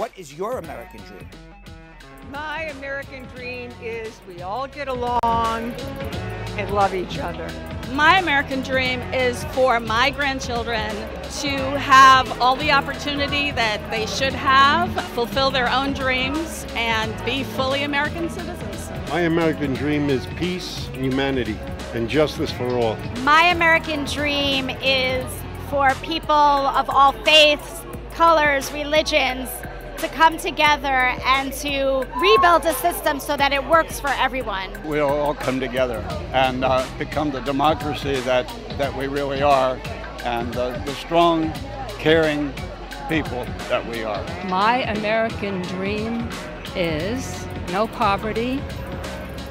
What is your American dream? My American dream is we all get along and love each other. My American dream is for my grandchildren to have all the opportunity that they should have, fulfill their own dreams, and be fully American citizens. My American dream is peace, humanity, and justice for all. My American dream is for people of all faiths, colors, religions, to come together and to rebuild a system so that it works for everyone. We'll all come together and become the democracy that we really are, and the strong, caring people that we are. My American dream is no poverty,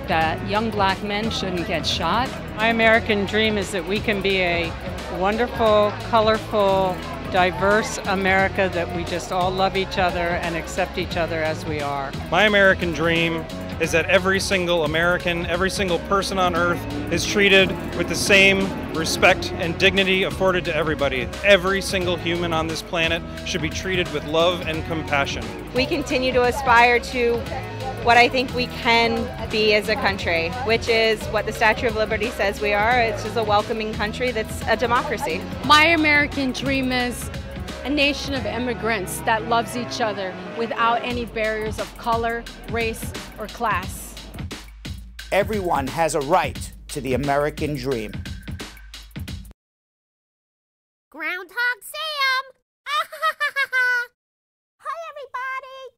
that young black men shouldn't get shot. My American dream is that we can be a wonderful, colorful, diverse America, that we just all love each other and accept each other as we are. My American dream is that every single American, every single person on earth is treated with the same respect and dignity afforded to everybody. Every single human on this planet should be treated with love and compassion. We continue to aspire to what I think we can be as a country, which is what the Statue of Liberty says we are. It's just a welcoming country that's a democracy. My American dream is a nation of immigrants that loves each other without any barriers of color, race, or class. Everyone has a right to the American dream. Groundhog Sam! Hi, everybody!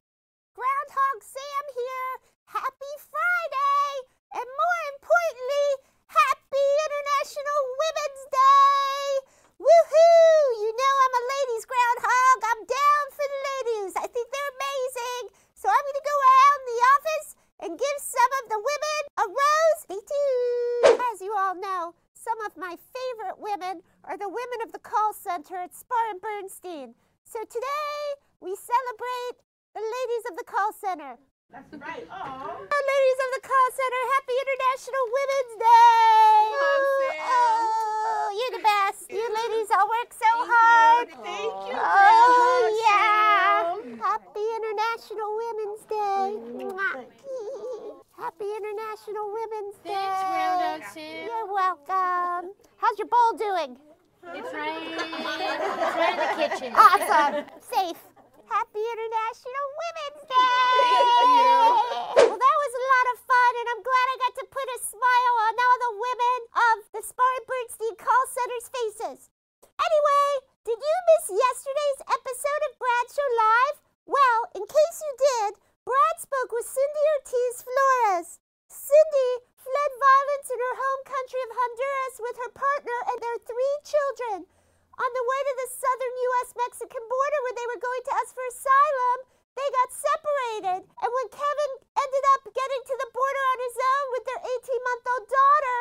Groundhog Sam here. Happy Friday! And more importantly, Happy International Women's Day! Woohoo! You know I'm a ladies' groundhog. I'm down for the ladies. I think they're amazing. So I'm going to go around the office and give some of the women a rose. Stay tuned. As you all know, some of my favorite women are the women of the call center at Spar and Bernstein. So today we celebrate the ladies of the call center. That's right. Oh. Ladies of the call center, Happy International Women's Day. Oh, you're the best. You ladies all work so hard. Thank you. Oh, yeah. Happy International Women's Day. Happy International Women's Day. Thanks, Groundhog Sam. You're welcome. How's your bowl doing? It's right in the kitchen. Awesome. Safe. Happy International Women's Day! Thank you. Well, that was a lot of fun, and I'm glad I got to put a smile on all the women of the Spar and Bernstein call center's faces. Anyway, did you miss yesterday's episode of Brad Show Live? Well, in case you did, Brad spoke with Cindy Ortiz Flores. Cindy fled violence in her home country of Honduras with her partner and their 3 children. On the way to the southern U.S.-Mexican border where they were going to ask for asylum, they got separated. And when Kevin ended up getting to the border on his own with their 18-month-old daughter,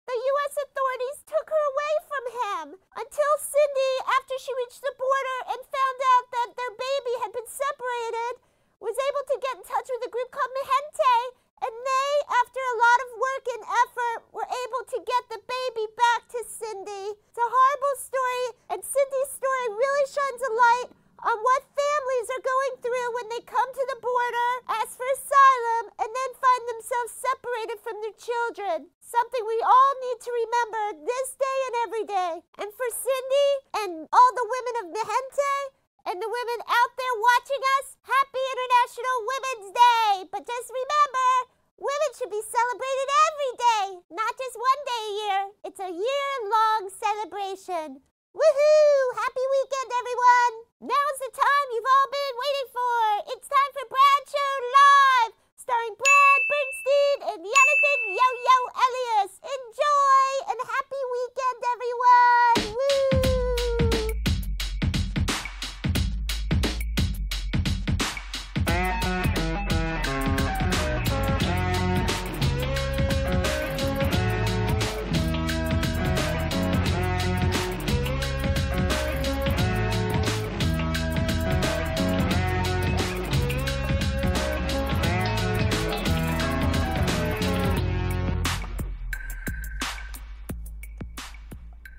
the U.S. authorities took her away from him until Cindy, after she reached the border and found out that their baby had been separated, was able to get in touch with a group called Mejente. And they, after a lot of work and effort, were able to get the baby back to Cindy. It's a horrible story, and Cindy's story really shines a light on what families are going through when they come to the border, ask for asylum, and then find themselves separated from their children. Something we all need to remember this day and every day. And for Cindy and all the women of Mejente, and the women out there watching us, Happy International Women's Day! But just remember, women should be celebrated every day, not just one day a year. It's a year-long celebration. Woohoo! Happy weekend, everyone! Now's the time you've all been waiting for. It's time for Brad Show Live, starring Brad Bernstein and Jonathan Yo-Yo Elias. Enjoy, and happy weekend, everyone! Woo!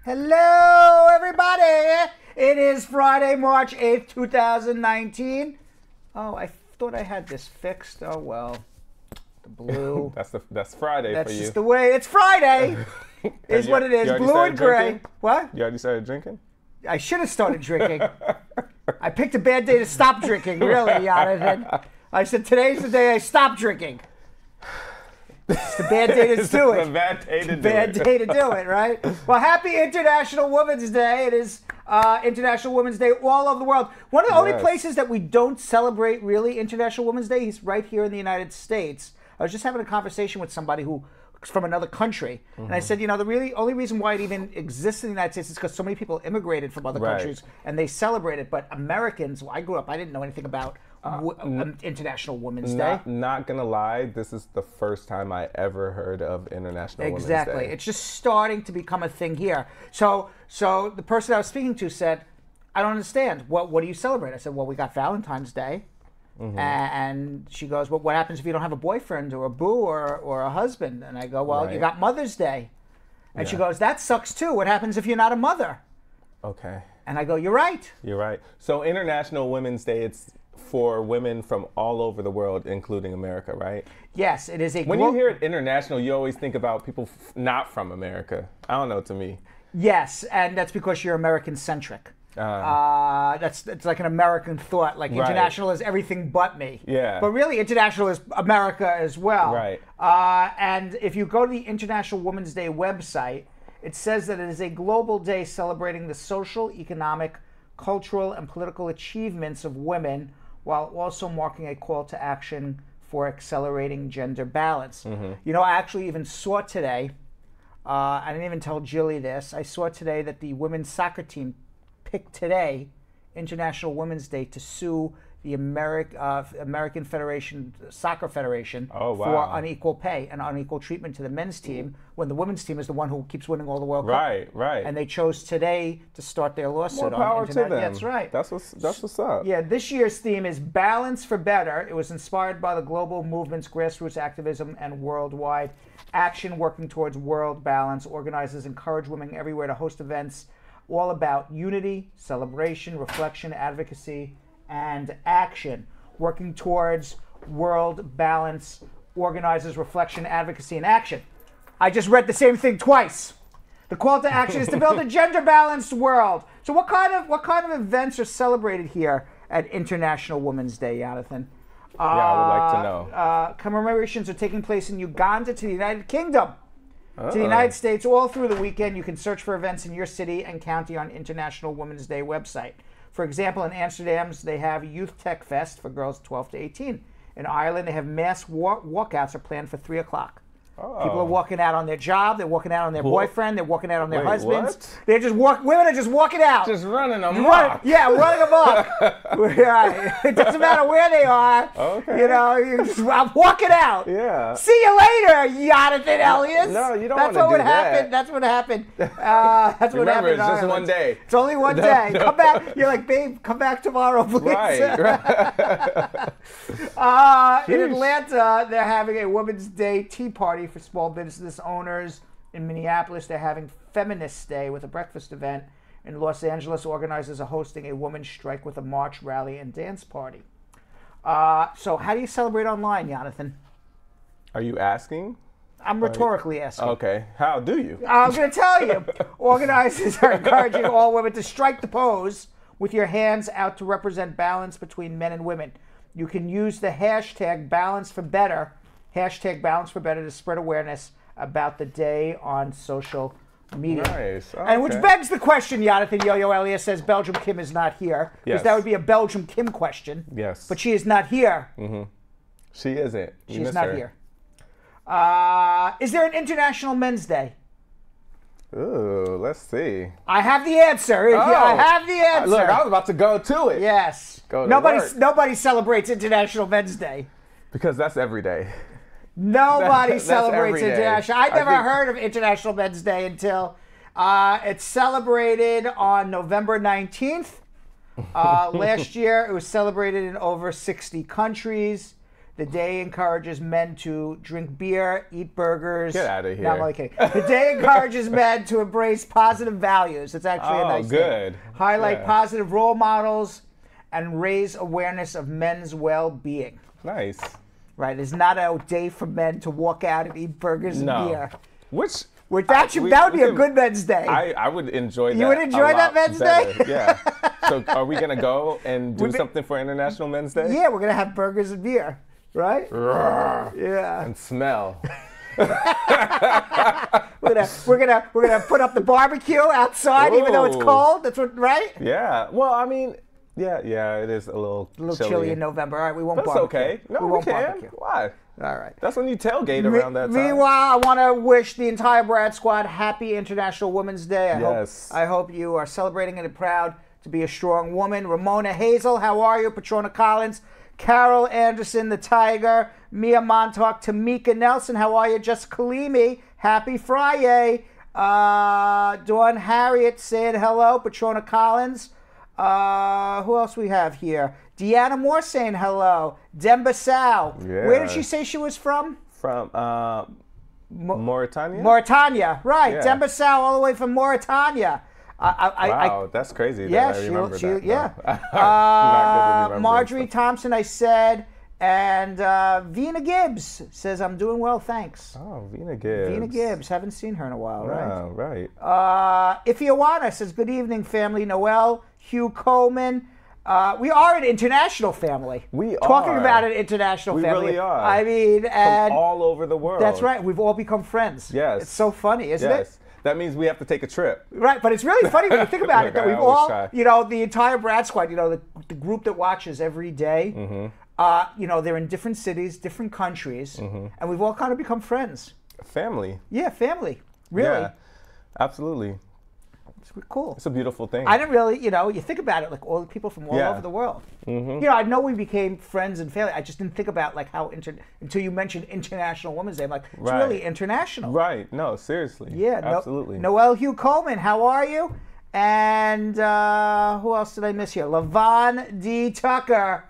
Hello, everybody. It is Friday, March 8th, 2019. Oh, I thought I had this fixed. Oh well. The blue. that's Friday That's for you. just the way. It's Friday. Is what it is. Blue and gray. Drinking? What? You already started drinking? I should have started drinking. I picked a bad day to stop drinking, really, Jonathan. I said, today's the day I stop drinking. It's the bad day to do it. It's a bad day to do it. Bad day to do it, right? Well, happy International Women's Day. It is International Women's Day all over the world. One of the only places that we don't celebrate really International Women's Day is right here in the United States. I was just having a conversation with somebody who's from another country, and I said, you know, the really only reason why it even exists in the United States is because so many people immigrated from other countries, and they celebrate it. But Americans, I grew up, I didn't know anything about International Women's Day. Not gonna lie, this is the first time I ever heard of International Women's Day. Exactly. It's just starting to become a thing here. So the person I was speaking to said, I don't understand. What do you celebrate? I said, well, we got Valentine's Day. And she goes, well, what happens if you don't have a boyfriend or a boo or a husband? And I go, well, you got Mother's Day. And she goes, that sucks too. What happens if you're not a mother? Okay. And I go, you're right. You're right. So International Women's Day, it's for women from all over the world, including America, right? Yes, it is a... When you hear it international, you always think about people not from America. I don't know, to me. Yes, and that's because you're American-centric. It's like an American thought. Like international is everything but me. Yeah. But really, international is America as well. Right. And if you go to the International Women's Day website, it says that it is a global day celebrating the social, economic, cultural, and political achievements of women, while also marking a call to action for accelerating gender balance. You know, I actually even saw today. I didn't even tell Jilly this. I saw today that the women's soccer team picked today, International Women's Day, to sue the American Soccer Federation for unequal pay and unequal treatment to the men's team, when the women's team is the one who keeps winning all the World Cup. Right. And they chose today to start their lawsuit. More power to them. That's right. That's what's up. Yeah, this year's theme is Balance for Better. It was inspired by the global movement's grassroots activism and worldwide action working towards world balance. Organizers encourage women everywhere to host events all about unity, celebration, reflection, advocacy, and action. Working towards world balance, organizers, reflection, advocacy, and action. I just read the same thing twice. The call to action is to build a gender-balanced world. So what kind of events are celebrated here at International Women's Day, Jonathan? I would like to know. Commemorations are taking place in Uganda to the United Kingdom. To the United States all through the weekend. You can search for events in your city and county on International Women's Day website. For example, in Amsterdam, they have Youth Tech Fest for girls 12 to 18. In Ireland, they have mass walkouts are planned for 3 o'clock. People are walking out on their job. They're walking out on their boyfriend. They're walking out on their husbands. What? They're just women are just walking out. Just running amok. Running amok. It doesn't matter where they are. Okay. You know, I'm walking out. Yeah. See you later, Jonathan Elias. No, you don't That's want to do that. that. That's what happened. That's what happened. Remember, it's just one day. It's only one day. Come back. You're like, babe, come back tomorrow, please. Right. In Atlanta, they're having a Women's Day tea party for small business owners. In Minneapolis, they're having Feminist Day with a breakfast event. In Los Angeles, organizers are hosting a women's strike with a march, rally, and dance party. So how do you celebrate online, Jonathan? Are you asking? I'm rhetorically asking. Okay. How do you? I'm going to tell you. Organizers are encouraging all women to strike the pose with your hands out to represent balance between men and women. You can use the hashtag Balance for Better, to spread awareness about the day on social media. Nice. Okay. And which begs the question, Jonathan Yo-Yo Elias says Belgium Kim is not here. Because that would be a Belgium Kim question. Yes. But she is not here. She isn't. She's not here. Is there an International Men's Day? Ooh, let's see. I have the answer. I have the answer. Look, I was about to go to it. Yes. Nobody celebrates International Men's Day. Because that's every day. Nobody that's celebrates every day. International. I never heard of International Men's Day until it's celebrated on November 19th. Last year, it was celebrated in over 60 countries. The day encourages men to drink beer, eat burgers. Get out of here. No, I'm only kidding. The day encourages men to embrace positive values. It's actually a nice good. thing. Highlight positive role models and raise awareness of men's well-being. Nice. Right, it's not a day for men to walk out and eat burgers and beer. That would be a good men's day. I would enjoy that. You would enjoy that men's day? Yeah. So are we going to go and do something for International Men's Day? Yeah, we're going to have burgers and beer, right? Yeah. And smell. we're gonna put up the barbecue outside, even though it's cold. That's what, right? Yeah. Well, I mean, yeah, it is a little chilly in November. All right, we won't That's barbecue. Okay. No, we we won't can. Barbecue. Why? All right. That's when you tailgate around that time. Meanwhile, I want to wish the entire Brad Squad happy International Women's Day. I hope you are celebrating and proud to be a strong woman. Ramona Hazel, how are you? Patrona Collins, Carol Anderson, the Tiger, Mia Montauk, Tamika Nelson, how are you? Just Kalimi, happy Friday. Dawn Harriet saying hello. Patrona Collins. Who else we have here? Deanna Moore saying hello. Demba Sow. Yeah. Where did she say she was from? From Mauritania? Mauritania, right. Yeah. Demba Sow all the way from Mauritania. Wow, that's crazy. Yeah, that I remember that. yeah. Not good at Marjorie Thompson, I said. And Vina Gibbs says, I'm doing well, thanks. Oh, Vina Gibbs. Vina Gibbs. Haven't seen her in a while, right? Wow, right. Ifeawana says, good evening, family. Noel, Hugh Coleman. We are an international family. We are. Talking about an international family. We really are. I mean, and from all over the world. That's right. We've all become friends. Yes. It's so funny, isn't it? That means we have to take a trip. Right, but it's really funny when you think about it, that we've all, try. the entire Brad Squad, the group that watches every day, they're in different cities, different countries, and we've all kind of become friends. Family. Yeah, family. Really. Yeah, absolutely. It's cool. It's a beautiful thing. I didn't really, you think about it, like all the people from all over the world. I know we became friends and family. I just didn't think about like how until you mentioned International Women's Day. I'm like, it's really international. Right. No, seriously. Yeah. Absolutely. Noel Hugh Coleman, how are you? And who else did I miss here? Lavon D. Tucker,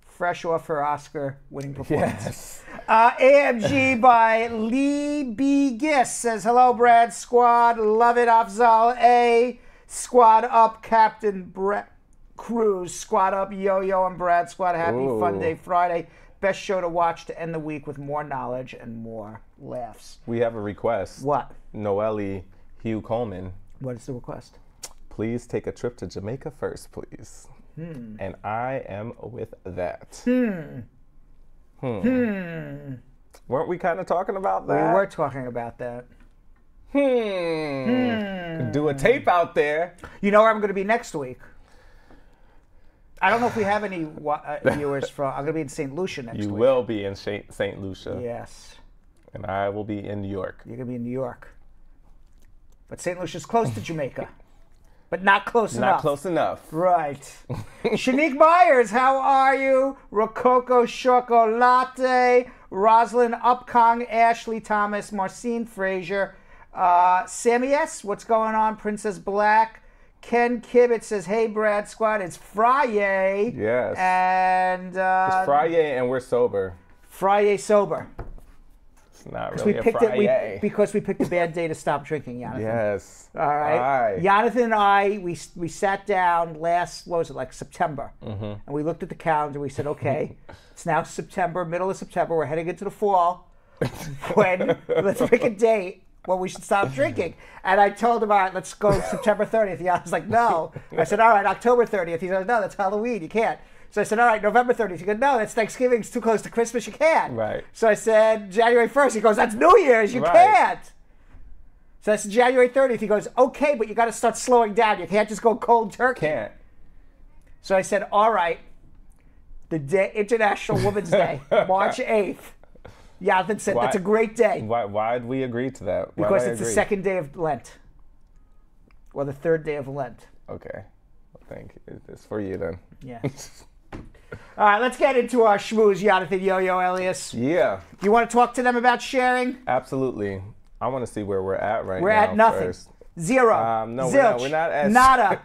fresh off her Oscar-winning performance. Yes. AMG by Lee B. Giss says, hello, Brad Squad. Love it, Afzal A. Squad up, Captain Brett Cruz. Squad up, Yo-Yo and Brad Squad. Happy Fun Day Friday. Best show to watch to end the week with more knowledge and more laughs. We have a request. What? Noelle Hugh Coleman. What is the request? Please take a trip to Jamaica first, please. And I am with that. Weren't we kind of talking about that? We were talking about that. Do a tape out there. You know where I'm going to be next week? I don't know if we have any viewers from. I'm going to be in St. Lucia next week. You will be in St. Lucia. Yes. And I will be in New York. You're going to be in New York. But St. Lucia's close to Jamaica. But not close enough. Not close enough. Right. Shanique Myers, how are you? Rococo Chocolate, Rosalind Upkong, Ashley Thomas, Marcine Frazier, Sammy S., what's going on? Princess Black. Ken Kibbett says, hey, Brad Squad, it's Friday. Yes. And it's Friday and we're sober. Friday sober. It's not really a Friday. Because we picked a bad day to stop drinking, Jonathan. Yes. All right. Jonathan and I, we sat down September. And we looked at the calendar. We said, okay, it's now September, middle of September. We're heading into the fall. Let's pick a date when we should stop drinking. And I told him, all right, let's go September 30th. Jan was like, no. I said, all right, October 30th. He said, no, that's Halloween. You can't. So I said, all right, November 30th. He goes, no, that's Thanksgiving. It's too close to Christmas. You can't. Right. So I said, January 1st. He goes, that's New Year's. You can't. So I said, January 30th. He goes, okay, but you got to start slowing down. You can't just go cold turkey. Can't. So I said, all right, the day, International Women's Day, March 8th. Jonathan said, that's a great day. Why did we agree to that? Because it's the second day of Lent. Or the third day of Lent. Okay. Well, thank you. It's for you then. Yeah. All right, let's get into our schmooze, Jonathan Yo-Yo Elias. Yeah. You want to talk to them about sharing? Absolutely. I want to see where we're at right now. We're at nothing. First. Zero. No, zilch. we're not at... Nada.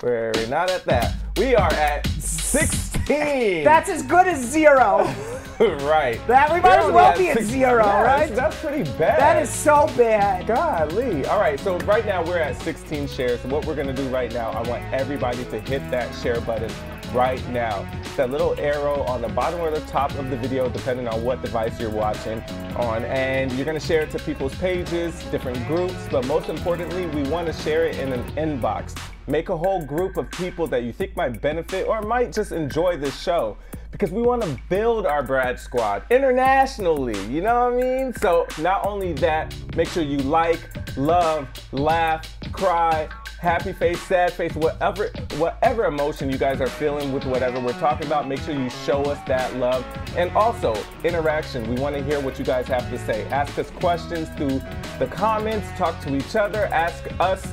We're not at that. We are at 6 16. That's as good as 0. Right. That we might as well be at 0, right? That's pretty bad. That is so bad. Golly. All right, so right now we're at 16 shares. So what we're gonna do right now, I want everybody to hit that share button right now. That little arrow on the bottom or the top of the video, depending on what device you're watching on, and you're gonna share it to people's pages, different groups, but most importantly, we wanna share it in an inbox. Make a whole group of people that you think might benefit or might just enjoy this show, because we want to build our Brad Squad internationally, you know what I mean? So not only that, make sure you like, love, laugh, cry, happy face, sad face, whatever emotion you guys are feeling with whatever we're talking about, make sure you show us that love. And also, interaction. We want to hear what you guys have to say. Ask us questions through the comments, talk to each other, ask us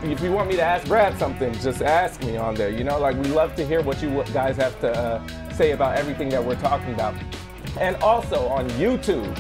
if you want me to ask Brad something, just ask me on there. You know, like, we love to hear what you guys have to say about everything that we're talking about. And also on YouTube,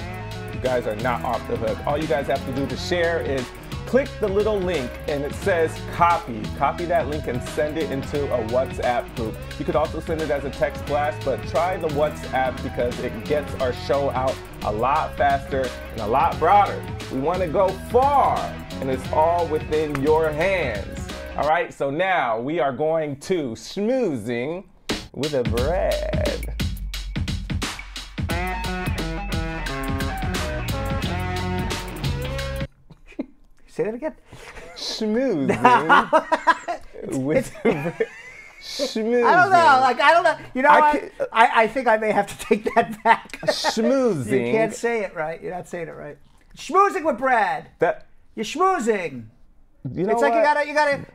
you guys are not off the hook. All you guys have to do to share is click the little link and it says copy. Copy that link and send it into a WhatsApp group. You could also send it as a text blast, but try the WhatsApp because it gets our show out a lot faster and a lot broader. We want to go far, and it's all within your hands. All right, so now we are going to schmoozing with a Brad. Say that again. Schmoozing with schmoozing. I don't know. You know what? I think I may have to take that back. Schmoozing. You can't say it right. You're not saying it right. Schmoozing with Brad. You're schmoozing. You know it's what? Like you gotta.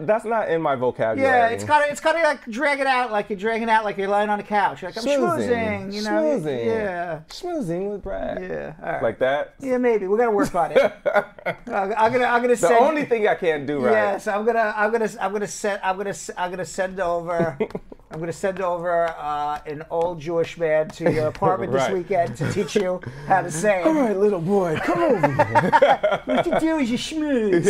That's not in my vocabulary. Yeah, it's kind of like drag it out, like you're lying on a couch. You're like, I'm schmoozing, you know. Schmoozing. Yeah. Schmoozing with Brad. Yeah. All right. Like that. Yeah, maybe we gotta work on it. I'm gonna send. The only thing I can't do right. Yes, I'm gonna send over. I'm going to send over an old Jewish man to your apartment this weekend to teach you how to say it. All right, little boy, come over here. What you do is you schmooze.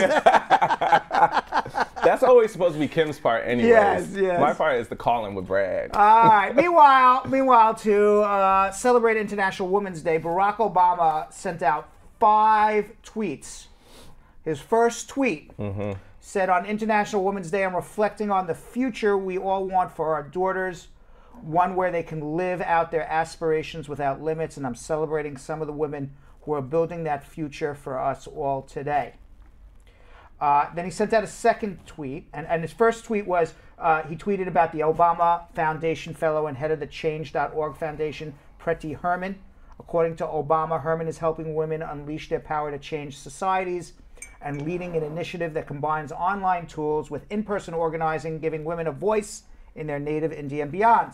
That's always supposed to be Kim's part anyways. Yes. My part is the calling with Brad. All right. Meanwhile, to celebrate International Women's Day, Barack Obama sent out 5 tweets. His first tweet said, on International Women's Day, I'm reflecting on the future we all want for our daughters, one where they can live out their aspirations without limits, and I'm celebrating some of the women who are building that future for us all today. Then he sent out a second tweet, and his first tweet was, he tweeted about the Obama Foundation fellow and head of the Change.org Foundation, Preti Herman. According to Obama, Herman is helping women unleash their power to change societies and leading an initiative that combines online tools with in-person organizing, giving women a voice in their native India and beyond.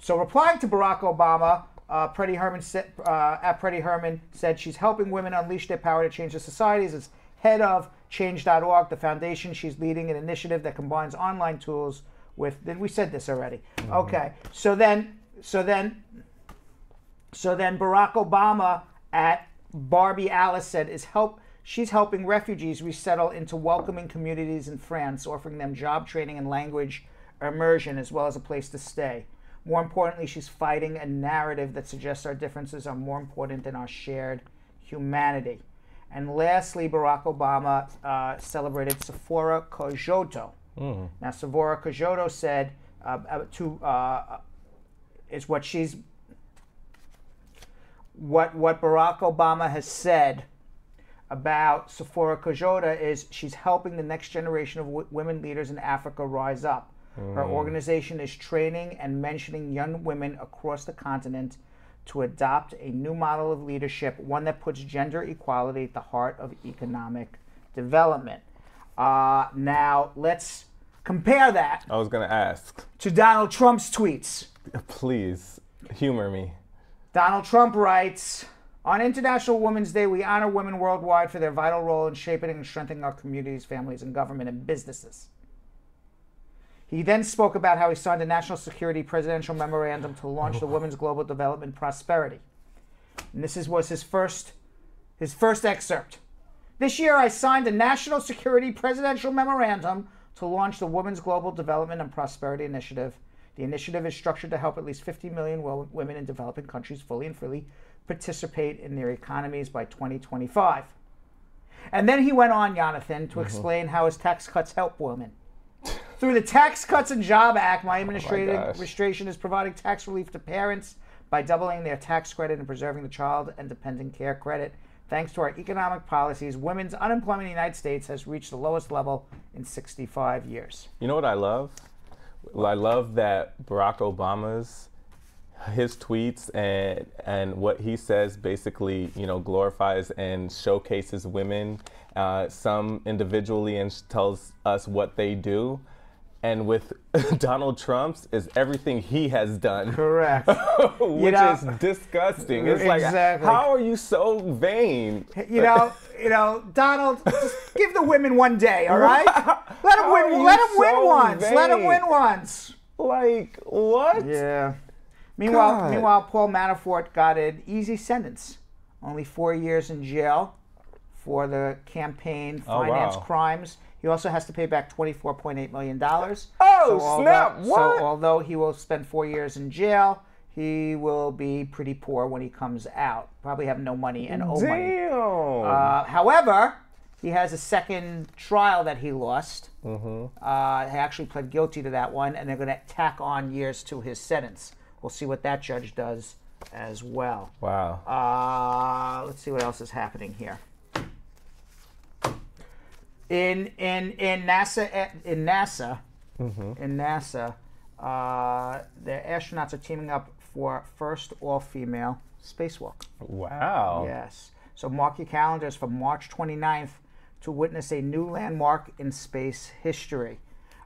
So replying to Barack Obama, Preti Herman said she's helping women unleash their power to change their societies. As head of Change.org, the foundation, she's leading an initiative that combines online tools with, we said this already. Okay, so then Barack Obama at Barbie Alice said she's helping refugees resettle into welcoming communities in France, offering them job training and language immersion, as well as a place to stay. More importantly, she's fighting a narrative that suggests our differences are more important than our shared humanity. And lastly, Barack Obama celebrated Sephora Kojoto. Now, Sephora Kojoto said what Barack Obama has said about Sephora Kojoto is she's helping the next generation of women leaders in Africa rise up. Her organization is training and mentoring young women across the continent to adopt a new model of leadership, one that puts gender equality at the heart of economic development. Now, let's compare that. I was going to ask. To Donald Trump's tweets. Please, humor me. Donald Trump writes, on International Women's Day, we honor women worldwide for their vital role in shaping and strengthening our communities, families, and government and businesses. He then spoke about how he signed a national security presidential memorandum to launch the Women's Global Development Prosperity. And this was his first excerpt. This year, I signed a national security presidential memorandum to launch the Women's Global Development and Prosperity Initiative. The initiative is structured to help at least 50 million women in developing countries fully and freely participate in their economies by 2025. And then he went on, Jonathan, to explain how his tax cuts help women. Through the Tax Cuts and Job Act, my administration is providing tax relief to parents by doubling their tax credit and preserving the child and dependent care credit. Thanks to our economic policies, women's unemployment in the United States has reached the lowest level in 65 years. You know what I love? I love that Barack Obama's his tweets and what he says basically, you know, glorifies and showcases women, some individually, and tells us what they do. And with Donald Trump's is everything he has done. Correct. Which is disgusting. It's like, how are you so vain? You know, Donald, just give the women one day, all right? Let them win. Let them win once. Let them win once. Like, what? Yeah. Meanwhile, Paul Manafort got an easy sentence. Only 4 years in jail for the campaign finance crimes. He also has to pay back $24.8 million. Snap! What? So although he will spend 4 years in jail, he will be pretty poor when he comes out. Probably have no money and owe money. However, he has a second trial that he lost. He actually pled guilty to that one, and they're going to tack on years to his sentence. We'll see what that judge does as well. Wow. Let's see what else is happening here. In NASA, the astronauts are teaming up for first all-female spacewalk. Wow. Yes. So mark your calendars for March 29th to witness a new landmark in space history.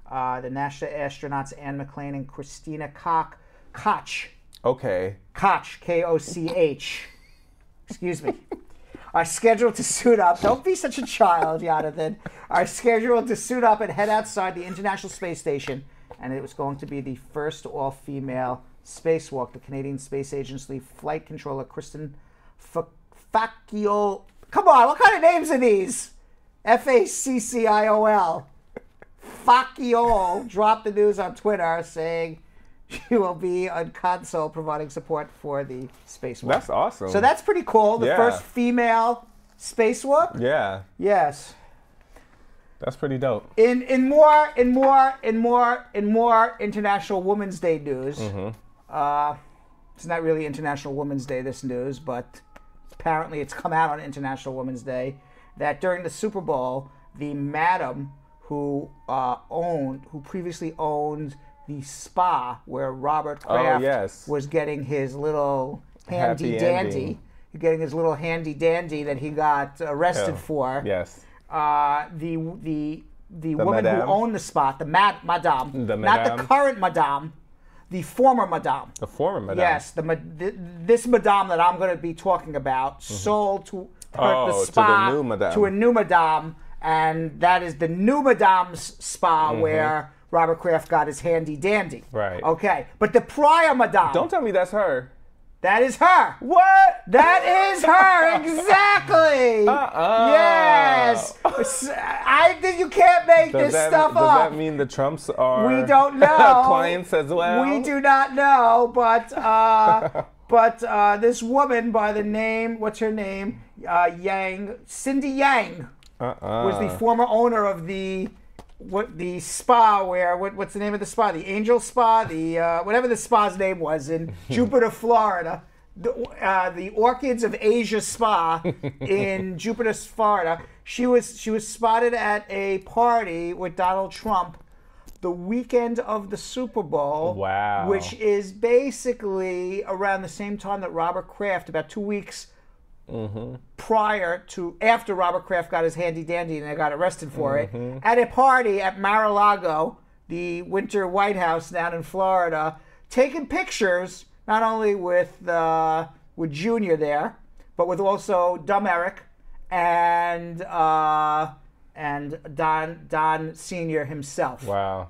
The NASA astronauts Anne McClain and Christina Koch. Okay. Koch, K-O-C-H. Excuse me. Are scheduled to suit up. Don't be such a child, Jonathan. Are scheduled to suit up and head outside the International Space Station. And it was going to be the first all-female spacewalk. The Canadian Space Agency flight controller, Kristen Facciol. Come on, what kind of names are these? F-A-C-C-I-O-L. Facciol dropped the news on Twitter saying she will be on console providing support for the spacewalk. That's awesome. So that's pretty cool. The first female spacewalk. Yeah. Yes. That's pretty dope. In more International Women's Day news. It's not really International Women's Day, this news, but apparently it's come out on International Women's Day that during the Super Bowl, the madam who previously owned the spa where Robert Kraft was getting his little handy dandy. Getting his little handy dandy that he got arrested for. Yes. The woman who owned the spot, the madame, not the current madame, the former madame. The former madame. Yes, this madame that I'm going to be talking about sold to the spa to a new madame, and that is the new madame's spa where Robert Kraft got his handy dandy. Right. Okay. But the prior madame. Don't tell me that's her. That is her. What? That is her. Exactly. Yes. I think you can't make this stuff up. Does that mean the Trumps are We don't know. clients as well? We do not know, but this woman by the name, what's her name? Cindy Yang was the former owner of the spa what's the name of the spa? The Angel Spa, the whatever the spa's name was in Jupiter, Florida. The Orchids of Asia Spa in Jupiter, Florida. She was spotted at a party with Donald Trump the weekend of the Super Bowl. Wow. Which is basically around the same time that Robert Kraft, about 2 weeks after Robert Kraft got his handy dandy and they got arrested for it, at a party at Mar-a-Lago, the Winter White House down in Florida, taking pictures not only with Junior there, but with also Dumb Eric and Don Senior himself. Wow.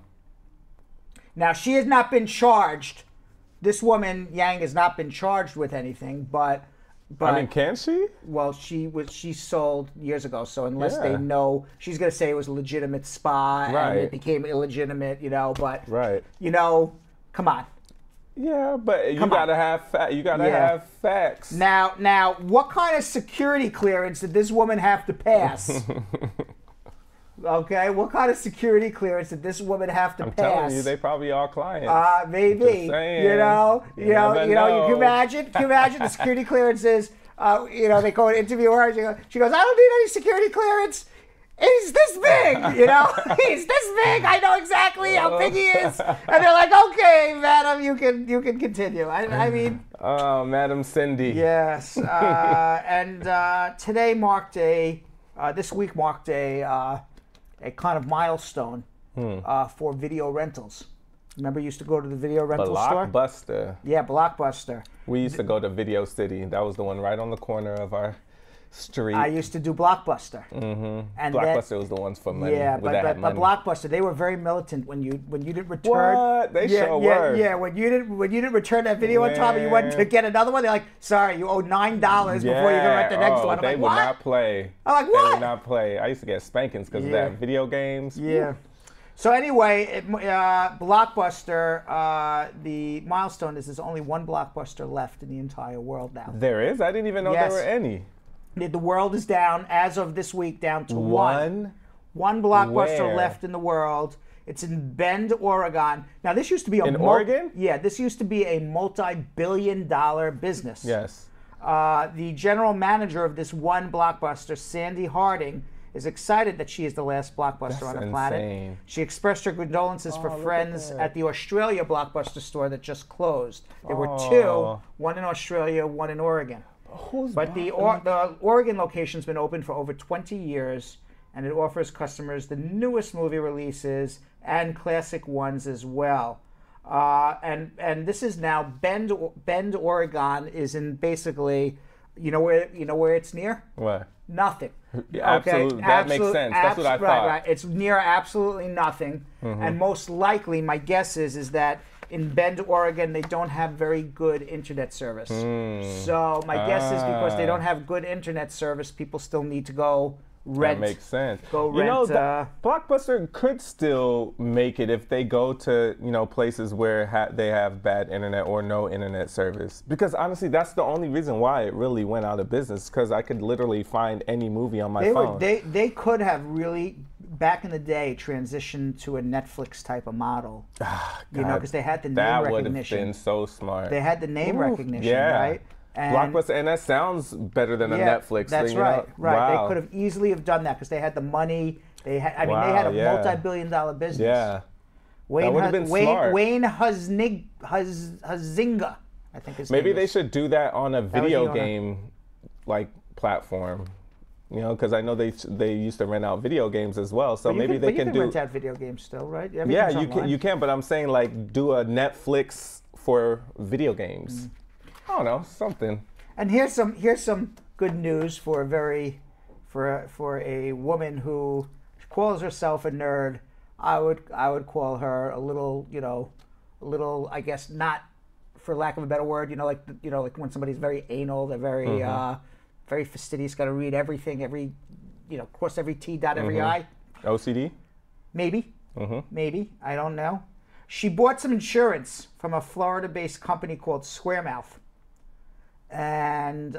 Now she has not been charged. This woman Yang has not been charged with anything, but But I mean, can she? Well, she sold years ago, so unless they know, she's gonna say it was a legitimate spa and it became illegitimate, you know. But you know, come on. Yeah, but you gotta have have facts. Now, what kind of security clearance did this woman have to pass? Okay, what kind of security clearance did this woman have to pass? I'm telling you, they probably all clients. Maybe. You know, you can imagine the security clearance is, you know, they go and interview her. She goes, I don't need any security clearance. He's this big, you know. He's this big. I know exactly how big he is. And they're like, okay, madam, you can continue. I mean. Oh, Madam Cindy. Yes. And today marked this week marked a kind of milestone for video rentals. Remember, you used to go to the video rental store? Blockbuster. Yeah, Blockbuster. We used to go to Video City. That was the one right on the corner of our street. I used to do Blockbuster. And Blockbuster was the ones for money. Yeah, but Blockbuster, they were very militant when you didn't return. What? They sure were. Yeah, when you didn't return that video on time and you went to get another one, they're like, sorry, you owe $9 before you can rent the next one. I'm they like, would what? not play. I'm like, what? They would not play. I used to get spankings because of that. Video games. Yeah. So anyway, Blockbuster, the milestone is there's only one Blockbuster left in the entire world now. There is? I didn't even know there were any. The world is down, as of this week, down to one. One Blockbuster left in the world. It's in Bend, Oregon. Now, this used to be in Oregon? Yeah, this used to be a multi-billion-dollar business. Yes. The general manager of this one Blockbuster, Sandy Harding, is excited that she is the last Blockbuster on the planet. She expressed her condolences for friends at the Australia Blockbuster store that just closed. There were two, one in Australia, one in Oregon. But the Oregon location's been open for over 20 years, and it offers customers the newest movie releases and classic ones as well. And this is now Bend, Oregon is in basically, you know where it's near? What? Nothing. Yeah, absolutely. That makes sense. That's what I thought. Right. It's near absolutely nothing. And most likely, my guess is that in Bend, Oregon, they don't have very good internet service. So my guess is because they don't have good internet service, people still need to go rent. That makes sense. Go rent. You know, Blockbuster could still make it if they go to places where they have bad internet or no internet service. Because honestly, that's the only reason why it really went out of business. Because I could literally find any movie on my phone. They could have really, back in the day, transitioned to a Netflix type of model. Because they had the name recognition. That would have been so smart. They had the name recognition, right? And Blockbuster, and that sounds better than a Netflix that's thing. Right. Wow. They could have easily have done that because they had the money. They had, they had a multi-billion-dollar business. Yeah. Wayne Huizinga, I think his name Maybe they should do that on a video game platform. Because I know they used to rent out video games as well. So maybe they can do. Rent out video games still, right? Yeah, you can. But I'm saying do a Netflix for video games. I don't know, something. And here's some good news for a woman who calls herself a nerd. I would call her a little, I guess, not for lack of a better word, like when somebody's very anal, they're very very fastidious, got to read everything, cross every T, dot every I. OCD? Maybe. Maybe. I don't know. She bought some insurance from a Florida-based company called Squaremouth. And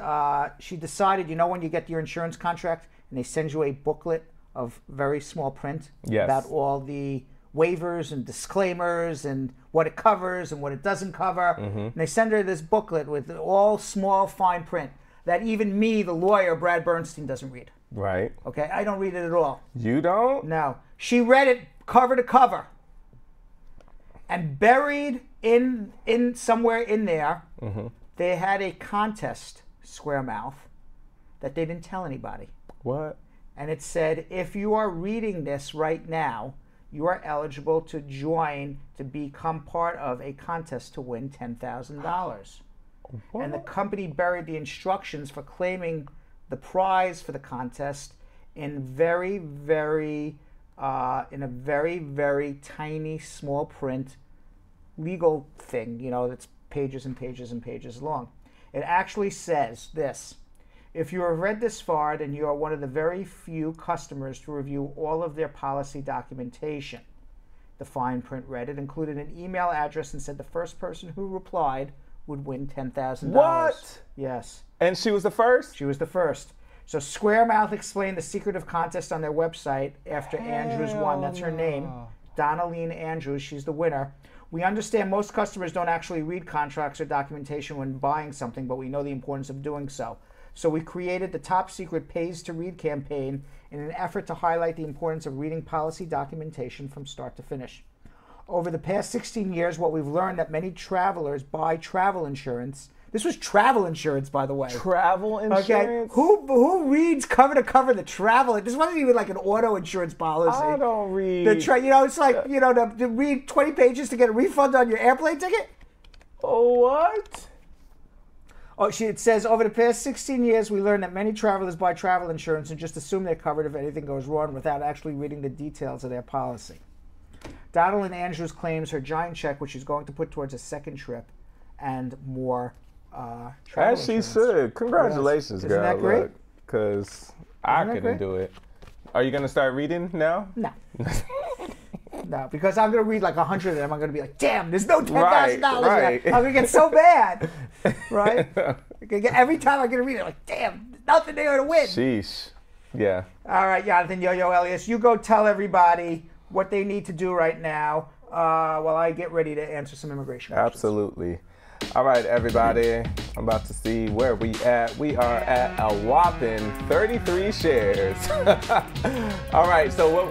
she decided, when you get your insurance contract and they send you a booklet of very small print about all the waivers and disclaimers and what it covers and what it doesn't cover. And they send her this booklet with all small fine print that even me, the lawyer, Brad Bernstein, doesn't read. Right. Okay, I don't read it at all. You don't? No. She read it cover to cover. And buried in somewhere in there, they had a contest, Squaremouth, that they didn't tell anybody. What? And it said, if you are reading this right now, you are eligible to join to become part of a contest to win $10,000. And the company buried the instructions for claiming the prize for the contest in a very, very tiny, small print legal thing, that's pages and pages and pages long. It actually says this. If you have read this far, then you are one of the very few customers to review all of their policy documentation. The fine print read. It included an email address and said the first person who replied would win $10,000. What? Yes. And she was the first? She was the first. So Squaremouth explained the secret of contest on their website after Andrews won. That's her name. Donaline Andrews. She's the winner. We understand most customers don't actually read contracts or documentation when buying something, but we know the importance of doing so. So we created the top secret Pays to Read campaign in an effort to highlight the importance of reading policy documentation from start to finish. Over the past 16 years, what we've learned that many travelers buy travel insurance. This was travel insurance, by the way. Travel insurance? Okay. Who reads cover to cover the travel? This wasn't even like an auto insurance policy. I don't read. You know, it's like, you know, to read 20 pages to get a refund on your airplane ticket? Oh, what? Oh, it says, over the past 16 years, we learned that many travelers buy travel insurance and just assume they're covered if anything goes wrong without actually reading the details of their policy. Donald Andrews claims her giant check, which she's going to put towards a second trip and more travel As she insurance. should. Congratulations, Isn't girl. that great? Because I Isn't that couldn't great? do it. Are you going to start reading now? No. No, because I'm going to read like 100 of them. I'm going to be like, damn, there's no $10,000 Right. I'm going to get so mad. Right? Every time I'm going to read it, like, damn, there's nothing there to win. Sheesh. Yeah. All right, Jonathan Yo-Yo Elias, you go tell everybody what they need to do right now while I get ready to answer some immigration questions. Absolutely. All right, everybody. I'm about to see where we at. We are at a whopping 33 shares. All right, so what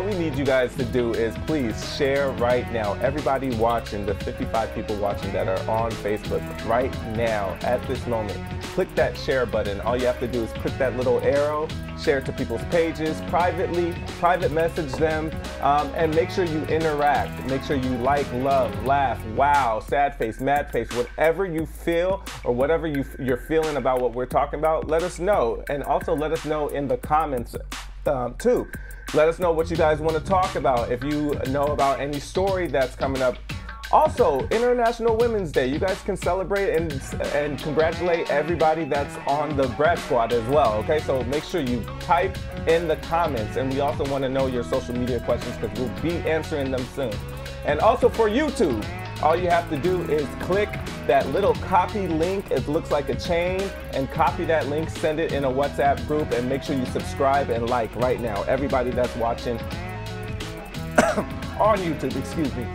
we need you guys to do is please share right now. Everybody watching, the 55 people watching that are on Facebook right now at this moment, click that share button. All you have to do is click that little arrow, share it to people's pages privately, private message them, and make sure you interact. Make sure you like, love, laugh, wow, sad face, mad face, whatever you feel or whatever you're feeling about what we're talking about, let us know. And also let us know in the comments too. Let us know what you guys want to talk about. If you know about any story that's coming up. Also, International Women's Day. You guys can celebrate and congratulate everybody that's on the Brad Squad as well, okay? So make sure you type in the comments, and we also want to know your social media questions because we'll be answering them soon. And also for YouTube, all you have to do is click that little copy link. It looks like a chain, and copy that link, send it in a WhatsApp group, and make sure you subscribe and like right now. Everybody that's watching on YouTube, excuse me.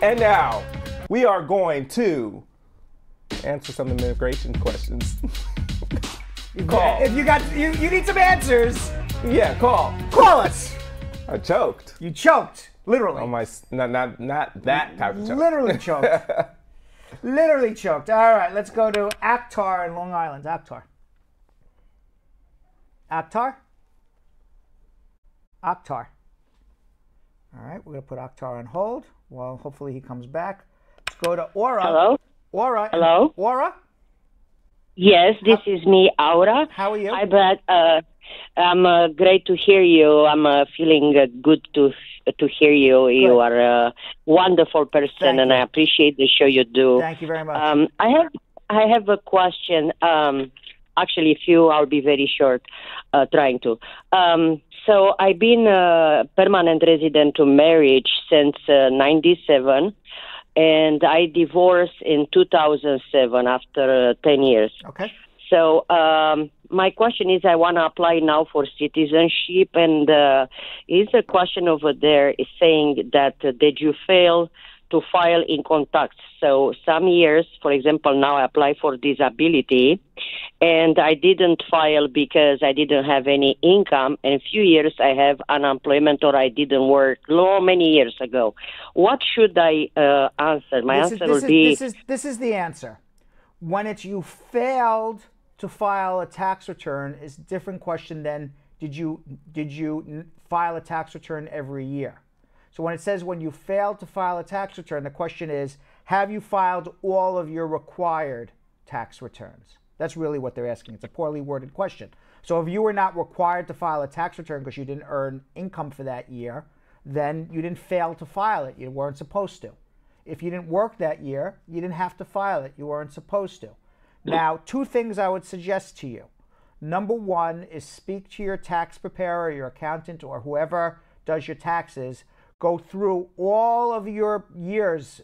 And now, we are going to answer some immigration questions. Call. If you need some answers. Yeah, call. Call us. I choked. You choked, literally. Oh my, not that type of choke. Literally choked. Literally choked. All right, let's go to Akhtar in Long Island. Akhtar. Akhtar? Akhtar. All right, we're going to put Akhtar on hold. Well, hopefully he comes back. Let's go to Aura. Hello? Aura. Hello? Aura? Yes, this is me, Aura. How are you? Hi, Brad. I'm great to hear you. I'm feeling good to hear you. You are a wonderful person, and I appreciate the show you do. Thank you very much. I have a question. Actually, a few. I'll be very short, trying to. So I've been a permanent resident to marriage since 97, and I divorced in 2007 after 10 years. Okay. So my question is, I want to apply now for citizenship, and is a question over there is saying that did you fail to file in contact? So some years, for example, now I apply for disability, and I didn't file because I didn't have any income. And a few years I have unemployment or I didn't work many years ago. What should I answer? My answer will be... This is the answer. When it's you failed to file a tax return is a different question than did you file a tax return every year. So when it says when you failed to file a tax return, the question is, have you filed all of your required tax returns? That's really what they're asking. It's a poorly worded question. So if you were not required to file a tax return because you didn't earn income for that year, then you didn't fail to file it. You weren't supposed to. If you didn't work that year, you didn't have to file it. You weren't supposed to. Now, two things I would suggest to you. Number one is speak to your tax preparer, your accountant, or whoever does your taxes. Go through all of your years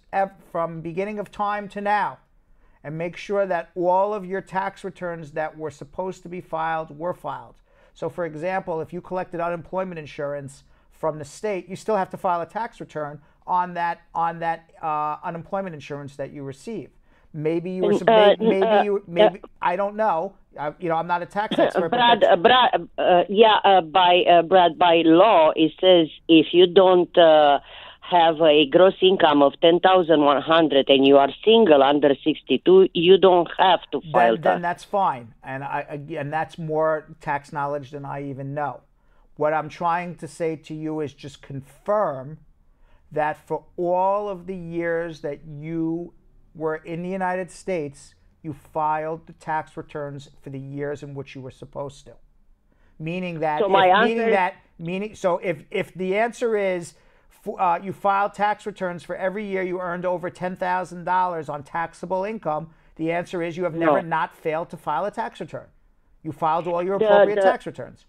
from beginning of time to now and make sure that all of your tax returns that were supposed to be filed were filed. So, for example, if you collected unemployment insurance from the state, you still have to file a tax return on that unemployment insurance that you receive. Maybe you were maybe I don't know. I'm not a tax expert. Brad, by law, it says if you don't have a gross income of 10,100 and you are single under 62, you don't have to file then that's fine, and that's more tax knowledge than I even know. What I'm trying to say to you is just confirm that for all of the years that you were in the United States, you filed the tax returns for the years in which you were supposed to. Meaning that, so if the answer is you filed tax returns for every year you earned over $10,000 on taxable income, the answer is you have never not failed to file a tax return. You filed all your appropriate tax returns.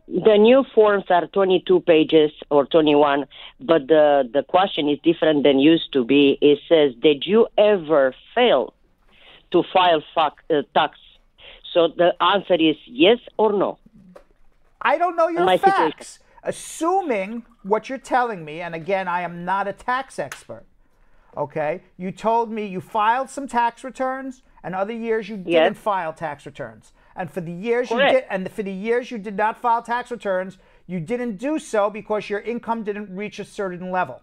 The new forms are 22 pages or 21, but the question is different than used to be. It says, did you ever fail to file tax? So the answer is yes or no. I don't know your facts. Assuming what you're telling me, and again, I am not a tax expert, okay? You told me you filed some tax returns, and other years you didn't file tax returns. And for the years you did not file tax returns, you didn't do so because your income didn't reach a certain level.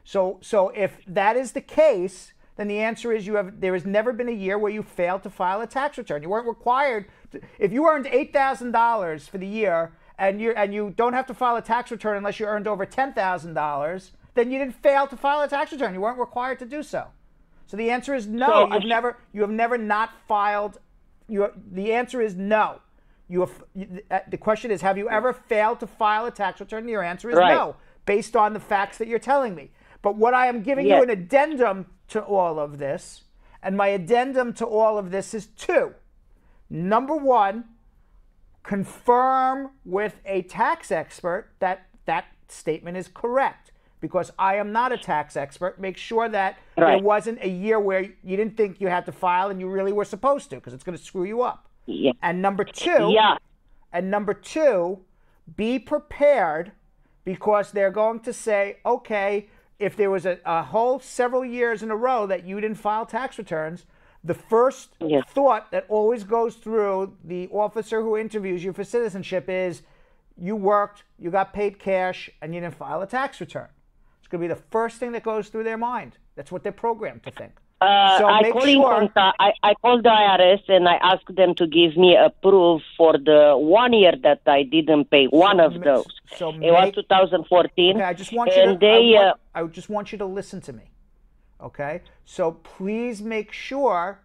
So if that is the case, then the answer is there has never been a year where you failed to file a tax return. You weren't required to, if you earned $8,000 for the year and you don't have to file a tax return unless you earned over $10,000, then you didn't fail to file a tax return. You weren't required to do so. So the answer is no. You have never not filed. The answer is no. The question is, have you ever failed to file a tax return? And your answer is no, based on the facts that you're telling me. But what I am giving you an addendum to all of this, and my addendum to all of this is two. Number one, confirm with a tax expert that that statement is correct, because I am not a tax expert. Make sure that there wasn't a year where you didn't think you had to file and you really were supposed to, because it's going to screw you up. Yeah. And number two, be prepared, because they're going to say, okay, if there was a whole several years in a row that you didn't file tax returns, the first thought that always goes through the officer who interviews you for citizenship is you worked, you got paid cash, and you didn't file a tax return. It's going to be the first thing that goes through their mind. That's what they're programmed to think. I called the IRS and I asked them to give me a proof for the 1 year that I didn't pay one of those. It was 2014. Okay, I just want you to listen to me. Okay, so please make sure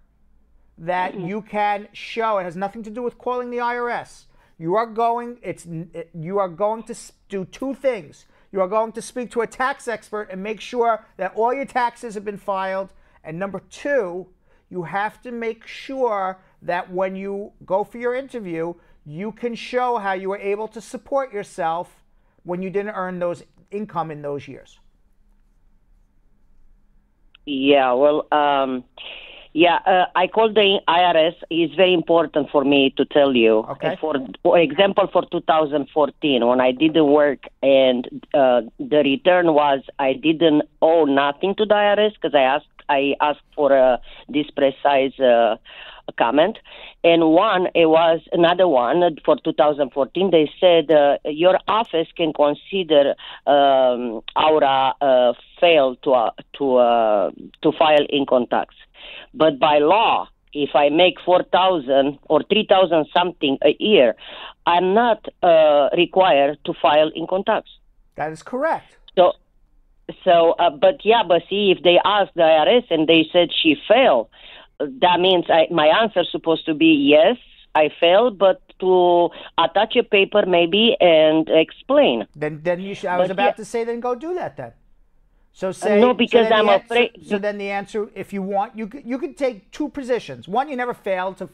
that you can show. It has nothing to do with calling the IRS. You are going to do two things. You are going to speak to a tax expert and make sure that all your taxes have been filed. And number two, you have to make sure that when you go for your interview, you can show how you were able to support yourself when you didn't earn those income in those years. Yeah, well, I called the IRS. It's very important for me to tell you. Okay. For example, for 2014, when I didn't work and the return was I didn't owe nothing to the IRS, because I asked for this precise comment. And it was another one for 2014. They said your office can consider our fail to file income tax. But by law, if I make 4,000 or 3,000 something a year, I'm not required to file income tax. That is correct. But see, if they asked the IRS and they said she failed, that means my answer is supposed to be yes, I failed, but to attach a paper maybe and explain. Then you should. I was about to say, then go do that then. So say no, because I'm afraid. So then the answer, if you want, you could take two positions. One, you never failed to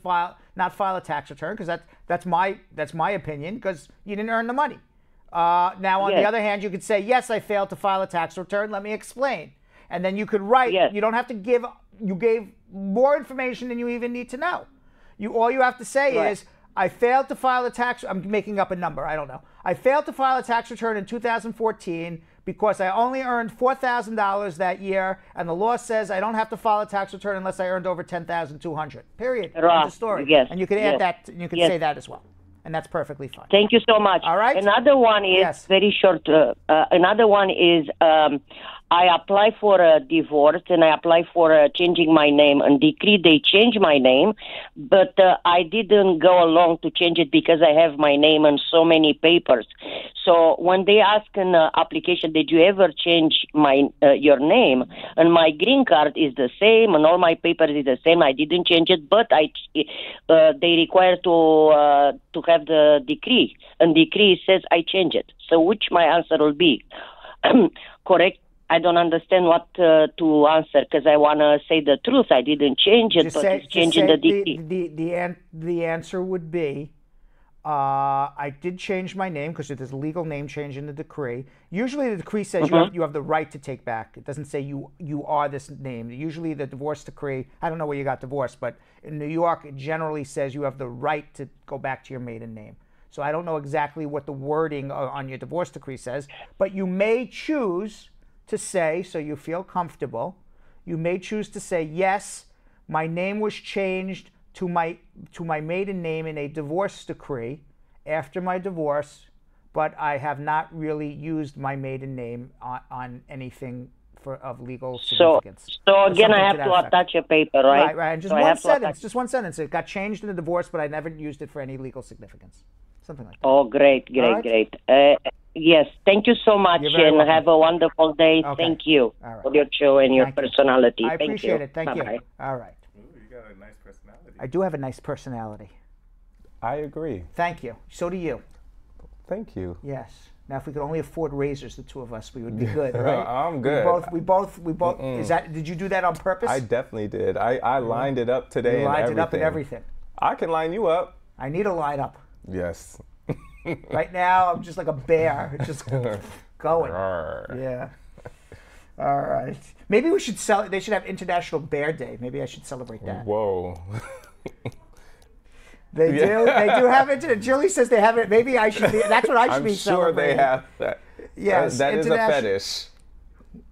not file a tax return, because that's my opinion, because you didn't earn the money. Now, on the other hand, you could say, yes, I failed to file a tax return. Let me explain. And then you could write. Yes. You don't have to give. You gave more information than you even need to know. All you have to say is, I failed to file a tax. I'm making up a number. I don't know. I failed to file a tax return in 2014 because I only earned $4,000 that year, and the law says I don't have to file a tax return unless I earned over $10,200. Period. End of story. Yes. And you can add that. You can say that as well, and that's perfectly fine. Thank you so much. All right. Another one is very short. Another one is I apply for a divorce and I apply for changing my name. And decree they change my name, but I didn't go along to change it because I have my name on so many papers. So when they ask an application, did you ever change your name? And my green card is the same, and all my papers is the same. I didn't change it, but they require to have the decree, and decree says I change it. So which my answer will be? Correct. I don't understand what to answer, because I want to say the truth. I didn't change it, but it's changing the decree. The answer would be, I did change my name because there's a legal name change in the decree. Usually the decree says you have the right to take back. It doesn't say you are this name. Usually the divorce decree, I don't know where you got divorced, but in New York it generally says you have the right to go back to your maiden name. So I don't know exactly what the wording on your divorce decree says, but you may choose to say, so you feel comfortable, you may choose to say, yes, my name was changed to my maiden name in a divorce decree after my divorce, but I have not really used my maiden name on anything of legal significance. So again, I have to attach a paper, right? Right. And just one sentence. It got changed in the divorce, but I never used it for any legal significance. Something like that. Oh, great. Yes, thank you so much, and have a wonderful day. Okay. Thank you for your show and your personality. I appreciate it. Thank you. All right. Ooh, you got a nice personality. I do have a nice personality. I agree. Thank you. So do you. Thank you. Yes. Now, if we could only afford razors, the two of us, we would be good, right? I'm good. We both. Is that? Did you do that on purpose? I definitely did. I lined it up today. You lined it up and everything. I can line you up. I need a line up. Yes. Right now, I'm just like a bear, just going. Yeah. All right. Maybe we should they should have International Bear Day. Maybe I should celebrate that. Whoa. They do. They do have it. Julie says they have it. Maybe I should be. That's what I should be celebrating. I'm sure they have that. Yes. That is a fetish.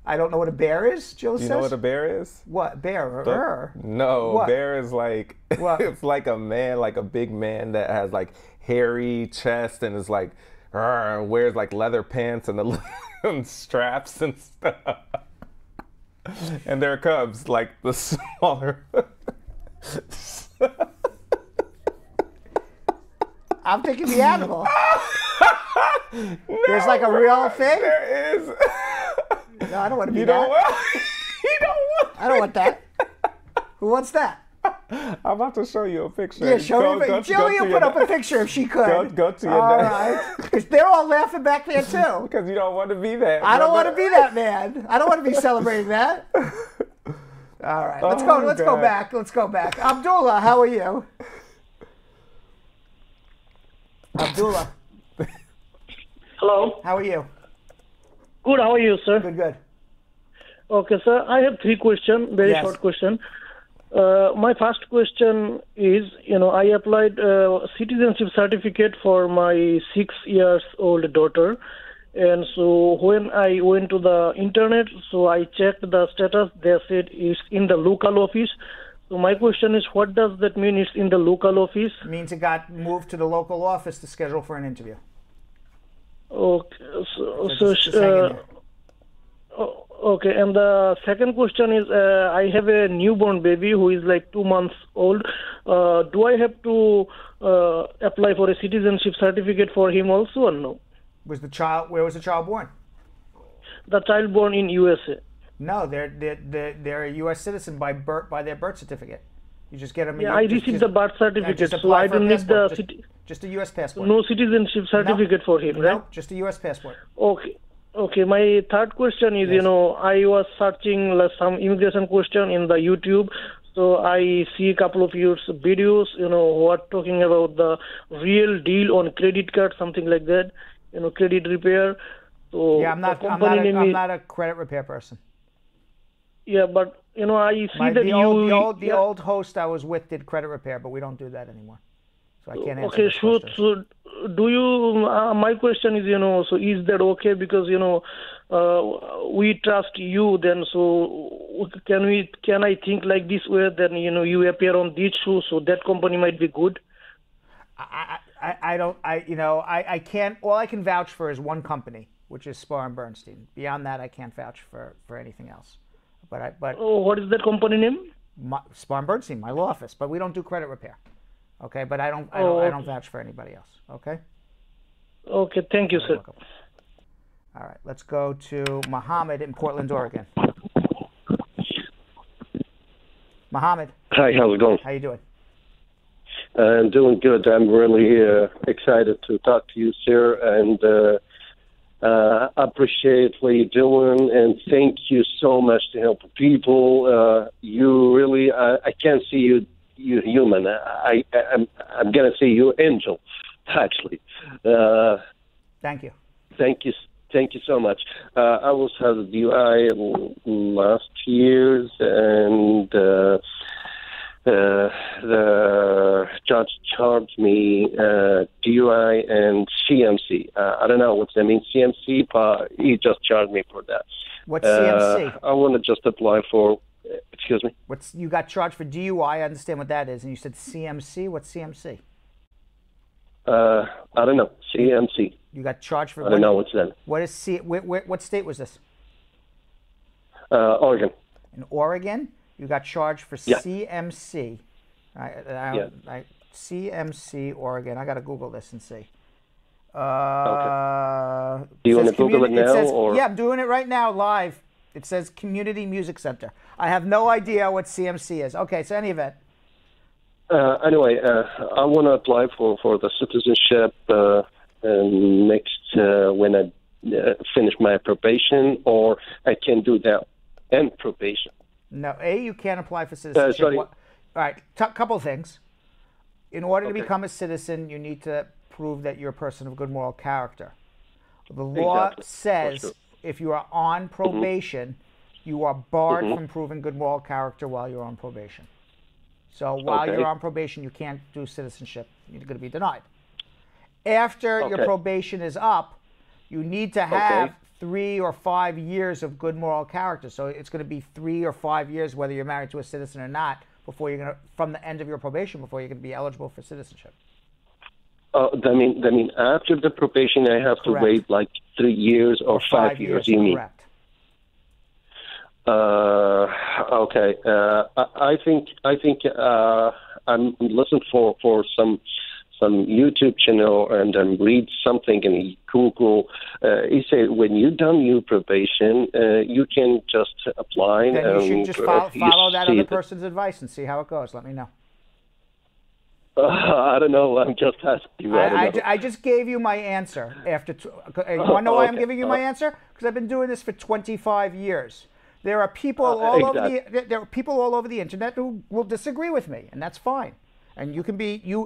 I don't know what a bear is, Julie says. You know what a bear is? What? Bear? No, what? Bear is like, it's like a man, like a big man that has like hairy chest and is like, wears like leather pants and straps and stuff. And they're cubs, like the smaller. I'm thinking the animal. There's like a real thing? There is. No, I don't want to be you that. Don't want, you don't want I don't want that. Who wants that? I'm about to show you a picture. Yeah, show me. Julia put up a picture if she could. Go to your all right. Because they're all laughing back there too. Because you don't want to be that. I don't want to be that man. I don't want to be celebrating that. All right. Let's go. Let's go back. Let's go back. Abdullah, how are you? Abdullah. Hello. How are you? Good. How are you, sir? Good. Okay, sir. I have 3 questions. Very short question. My first question is, I applied citizenship certificate for my 6-year-old daughter. And so when I went to the internet, so I checked the status. They said it's in the local office. So my question is, what does that mean it's in the local office? It means it got moved to the local office to schedule for an interview. Okay. Okay, and the second question is, I have a newborn baby who is like 2 months old. Do I have to apply for a citizenship certificate for him also or no? Where was the child born? The child born in USA. No, they're a U.S. citizen by their birth certificate. You just get them. Yeah, I received the birth certificate, so I don't need the just a U.S. passport. No citizenship certificate for him, right? No, just a U.S. passport. Okay. Okay, my third question is, I was searching some immigration question in the YouTube. So I see a couple of your videos, who are talking about the real deal on credit card, something like that, credit repair. So yeah, I'm not a credit repair person. Yeah, but I see that the old host I was with did credit repair, but we don't do that anymore. So I can't answer. Okay, so do you? My question is, so is that okay? Because we trust you. Then, so can I think like this way? Then you appear on this show, so that company might be good. I can't. All I can vouch for is one company, which is Spar and Bernstein. Beyond that, I can't vouch for anything else. But what is that company name? Spar and Bernstein, my law office. But we don't do credit repair. Okay, but I don't vouch for anybody else. Okay. Okay, thank you, sir. All right, let's go to Mohammed in Portland, Oregon. Mohammed. Hi, how's it going? How you doing? I'm doing good. I'm really excited to talk to you, sir, and appreciate what you're doing, and thank you so much to help people. You really, I can't see you human. I'm gonna say you angel, actually. Thank you. Thank you so much. I was had a DUI last year, and the judge charged me DUI and CMC. I don't know what that means, CMC, but he just charged me for that. What's CMC? I want to just apply for. Excuse me. You got charged for DUI? I understand what that is, and you said CMC. What's CMC? I don't know. CMC. You got charged for. I don't know what's that. What is what state was this? Oregon. In Oregon, you got charged for CMC. CMC Oregon. I got to Google this and see. Okay. Do you want to Google it now? Or? Yeah, I'm doing it right now live. It says Community Music Center. I have no idea what CMC is. Okay, so any event. Anyway, I want to apply for the citizenship next when I finish my probation, or I can do that and probation. No, you can't apply for citizenship. Sorry. All right, couple things. In order to become a citizen, you need to prove that you're a person of good moral character. The law says if you are on probation, you are barred from proving good moral character while you're on probation. So while you're on probation, you can't do citizenship. You're going to be denied. After your probation is up, you need to have 3 or 5 years of good moral character. So it's going to be 3 or 5 years, whether you're married to a citizen or not, before you're going to, from the end of your probation, before you're going to be eligible for citizenship. That mean after the probation, I have to wait like 3 years or 5 years. You mean? Correct. Okay. I think I'm listening for some YouTube channel and read something in Google. He said when you're done your probation, you can just apply. Then you should just follow that other person's advice and see how it goes. Let me know. I don't know. I'm just asking. I just gave you my answer. You want to know why I'm giving you my answer? Because I've been doing this for 25 years. There are people all over the internet who will disagree with me, and that's fine. And you can be you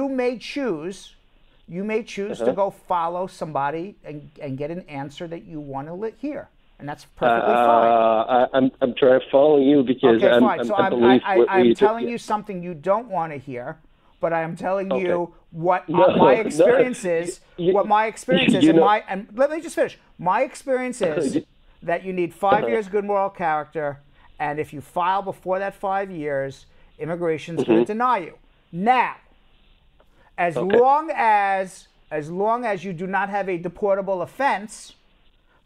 may choose to go follow somebody and get an answer that you want to hear, and that's perfectly fine. I'm trying to follow you because I'm telling you something you don't want to hear, but I am telling you what my experience is. What my experience is, and let me just finish. My experience is that you need 5 years good moral character, and if you file before that 5 years, immigration is going to deny you. Now, as long as you do not have a deportable offense,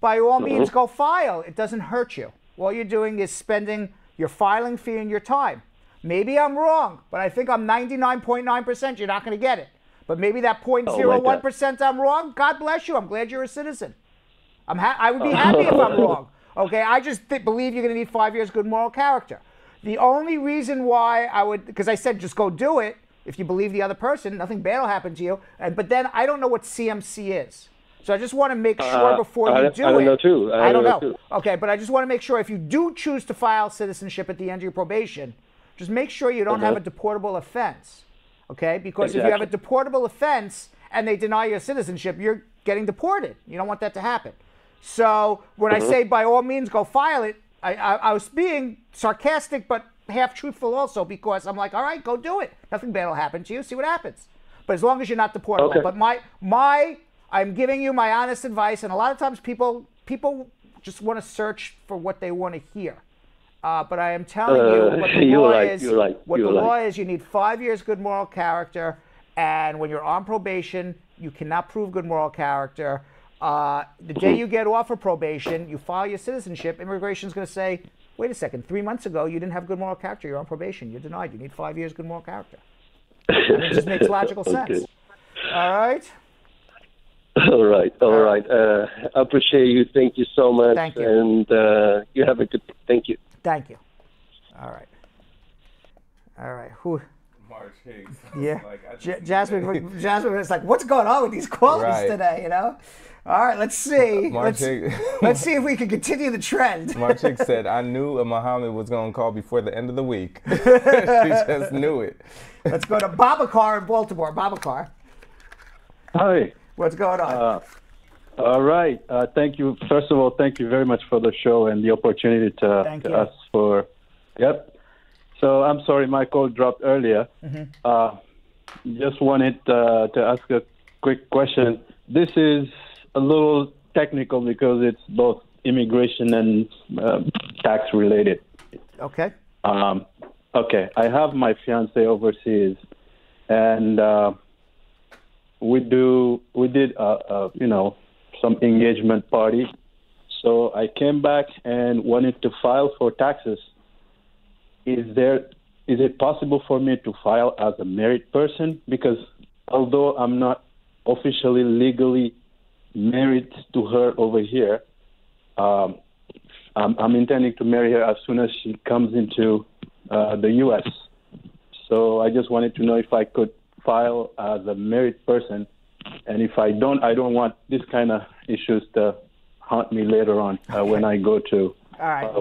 by all means go file. It doesn't hurt you. All you're doing is spending your filing fee and your time. Maybe I'm wrong, but I think I'm 99.9% you're not going to get it. But maybe that 0.01% I'm wrong. God bless you. I'm glad you're a citizen. I would be happy if I'm wrong. Okay, I just believe you're going to need 5 years good moral character. The only reason why I would, because I said just go do it. If you believe the other person, nothing bad will happen to you. But then I don't know what CMC is. So I just want to make sure before you do it. I don't know too. I don't know. Okay, but I just want to make sure if you do choose to file citizenship at the end of your probation, just make sure you don't have a deportable offense. Okay? Because if you have a deportable offense and they deny your citizenship, you're getting deported. You don't want that to happen. So when I say by all means go file it, I was being sarcastic but half truthful also, because I'm like, all right, go do it. Nothing bad will happen to you. See what happens. But as long as you're not deportable. Okay. But I'm giving you my honest advice, and a lot of times people just want to search for what they want to hear. But I am telling you what the law is. You need 5 years good moral character, and when you're on probation, you cannot prove good moral character. The day you get off of probation, you file your citizenship, immigration's going to say, wait a second, 3 months ago you didn't have good moral character, you're on probation, you're denied, you need 5 years good moral character. And it just makes logical sense. All right? All right. I appreciate you. Thank you so much. Thank you. And you have a good day. Thank you. Thank you. All right. Who? March Higgs. Yeah. Jasmine was like, what's going on with these callers today, you know? All right, let's see. Let's see if we can continue the trend. March Higgs said, I knew Muhammad was going to call before the end of the week. She just knew it. Let's go to Babacar in Baltimore. Babacar. Hi. What's going on? All right. Thank you. First of all, thank you very much for the show and the opportunity to ask for. Yep. So I'm sorry my call dropped earlier. Just wanted to ask a quick question. This is a little technical because it's both immigration and tax related. Okay. Okay. I have my fiance overseas, and we did some engagement party. So I came back and wanted to file for taxes. Is it possible for me to file as a married person? Because although I'm not officially legally married to her over here, I'm intending to marry her as soon as she comes into the U.S. So I just wanted to know if I could file as a married person, and if I don't want this kind of issues to haunt me later on when I go to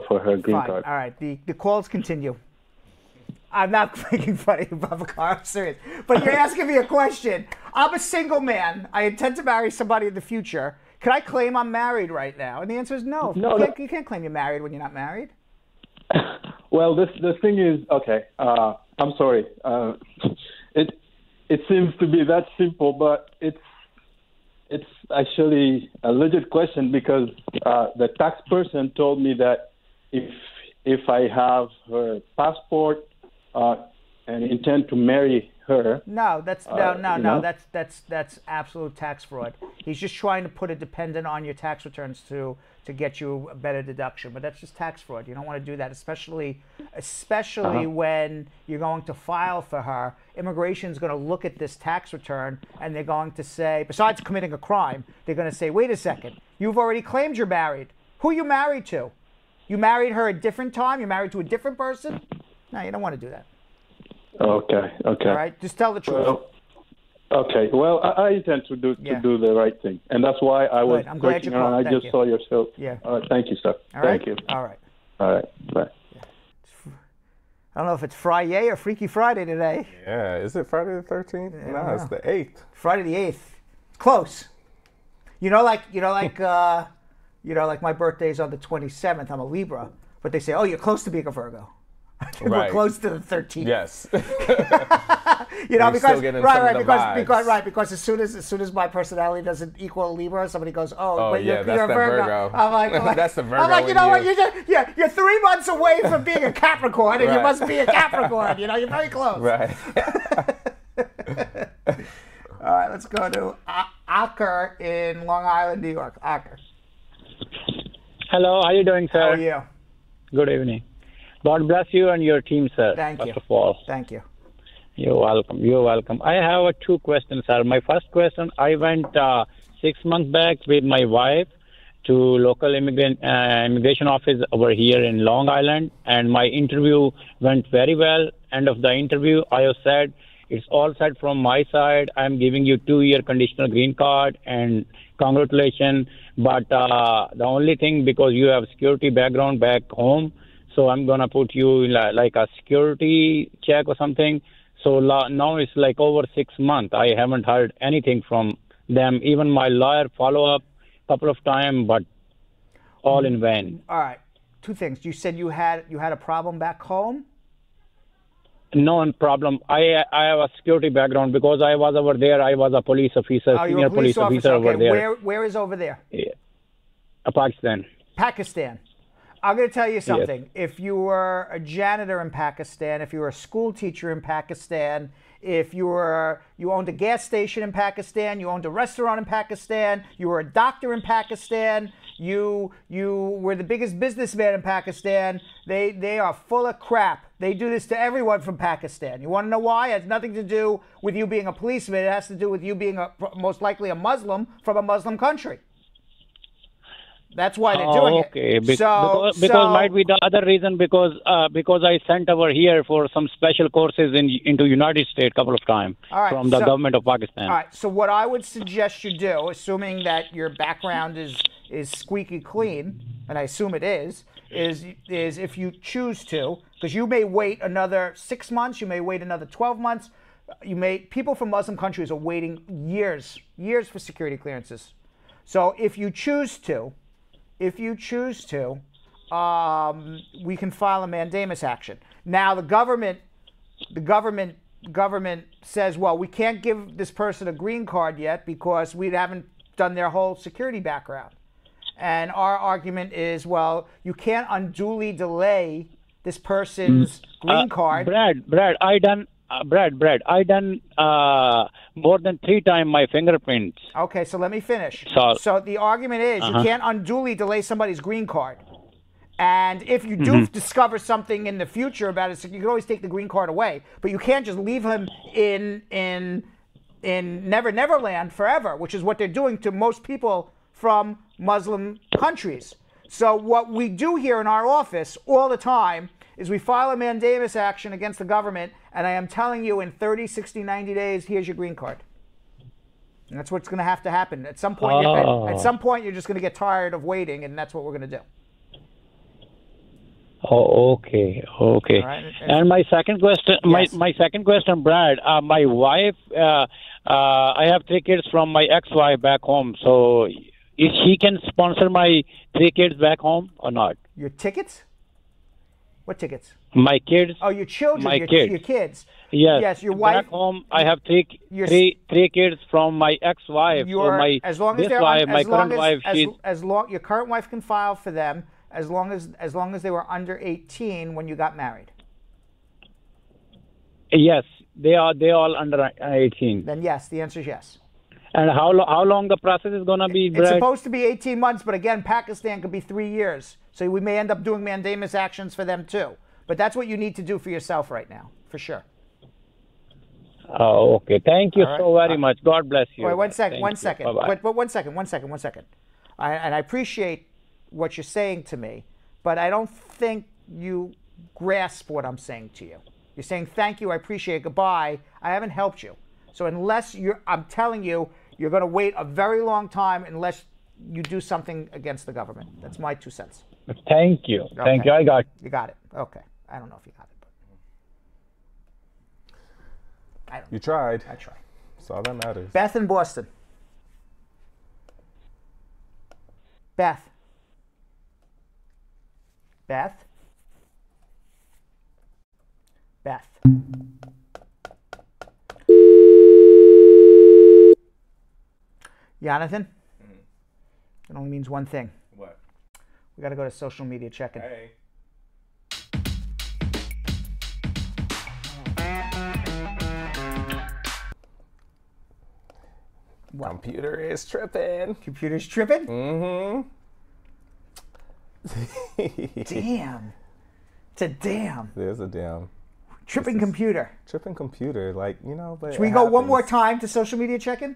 for her green card. All right, the calls continue. I'm not making fun of you, Babacar. I'm serious. But you're asking me a question. I'm a single man. I intend to marry somebody in the future. Can I claim I'm married right now? And the answer is no. You can't claim you're married when you're not married. Well, the thing is, okay, I'm sorry. It seems to be that simple, but it's actually a legit question because the tax person told me that if I have her passport and intend to marry her. No, that's that's absolute tax fraud. He's just trying to put a dependent on your tax returns to get you a better deduction, but that's just tax fraud. You don't want to do that, especially when you're going to file for her. Immigration's going to look at this tax return and they're going to say, besides committing a crime, they're going to say, wait a second, you've already claimed you're married. Who are you married to? You married her a different time? You're married to a different person? No, you don't want to do that. Okay. All right, just tell the truth. Okay. Well, I intend to do the right thing, and that's why I was clicking around. I just saw your show. Yeah. All right. Thank you, sir. Thank you. All right. All right. Bye. I don't know if it's Friday or Freaky Friday today. Yeah. Is it Friday the 13th? Yeah, no, it's the 8th. Friday the 8th. Close. Like my birthday's on the 27th. I'm a Libra, but they say, "Oh, you're close to being a Virgo." We're close to the 13th. Yes. because as soon as my personality doesn't equal Libra, somebody goes, "Oh, you're a Virgo." I'm like, that's the Virgo. I'm like, you know what? You're 3 months away from being a Capricorn, and you must be a Capricorn. You're very close. Right. All right, let's go to Aker in Long Island, New York. Aker. Hello, how are you doing, sir? How are you? Good evening. God bless you and your team, sir. Thank you. First of all. Thank you. You're welcome. I have 2 questions, sir. My first question, I went 6 months back with my wife to local immigration office over here in Long Island, and my interview went very well. End of the interview, I have said, it's all set from my side. I'm giving you 2-year conditional green card, and congratulations. But the only thing, because you have security background back home, so I'm gonna put you in like a security check or something. So now it's like over 6 months. I haven't heard anything from them. Even my lawyer follow up a couple of times, but all in vain. All right. Two things. You said you had a problem back home? No problem. I have a security background because I was over there. I was a police officer, senior police officer over there. Where is over there? Yeah. Pakistan. Pakistan. I'm going to tell you something. Yes. If you were a janitor in Pakistan, if you were a school teacher in Pakistan, if you owned a gas station in Pakistan, you owned a restaurant in Pakistan, you were a doctor in Pakistan, you were the biggest businessman in Pakistan, they are full of crap. They do this to everyone from Pakistan. You want to know why? It has nothing to do with you being a policeman. It has to do with you being most likely a Muslim from a Muslim country. That's why they're doing it. Okay. Because might be the other reason, because I sent over here for some special courses into United States a couple of times from the government of Pakistan. All right. So what I would suggest you do, assuming that your background is squeaky clean, and I assume it is if you choose to, because you may wait another 6 months, you may wait another 12 months, people from Muslim countries are waiting years for security clearances. So if you choose to, we can file a mandamus action. Now the government says, well, we can't give this person a green card yet because we haven't done their whole security background. And our argument is, well, you can't unduly delay this person's green card. Brad, I done more than 3 times my fingerprints. Okay, so let me finish. So the argument is you can't unduly delay somebody's green card. And if you do discover something in the future about it, you can always take the green card away. But you can't just leave him in Never Land forever, which is what they're doing to most people from Muslim countries. So what we do here in our office all the time is we file a mandamus action against the government, and I am telling you, in 30, 60, 90 days, here's your green card. And that's what's going to have to happen. At some point, you're just going to get tired of waiting, and that's what we're going to do. Oh, okay. Right. And my second question, my second question, Brad. My wife, I have 3 kids from my ex-wife back home. So, is she can sponsor my 3 kids back home or not? Your tickets? What tickets? My kids. Oh, your children. Your kids. Yes. Yes. Your wife. Back home, I have three kids from my ex-wife. Your current wife can file for them as long as they were under 18 when you got married. Yes, they all under 18. Then yes, the answer is yes. And how long the process is going to be, Brad? It's supposed to be 18 months, but again, Pakistan could be 3 years. So we may end up doing mandamus actions for them too. But that's what you need to do for yourself right now, for sure. Oh, okay. Thank you so very much. God bless you. Wait, one second. Bye-bye. But one second. And I appreciate what you're saying to me, but I don't think you grasp what I'm saying to you. You're saying, thank you, I appreciate it, goodbye. I haven't helped you. So I'm telling you, you're going to wait a very long time unless you do something against the government. That's my 2 cents. Thank you. Okay. Thank you. I got it. You got it. Okay. I don't know if you got it. But You tried. I tried. That's all that matters. Beth in Boston. Beth. Jonathan? It only means one thing. What? We got to go to social media check-in. Hey. What? Computer is tripping. Computer's tripping? Mm-hmm. Damn. It's a damn. There's a damn. Tripping computer. Tripping computer, but Should we go one more time to social media check-in?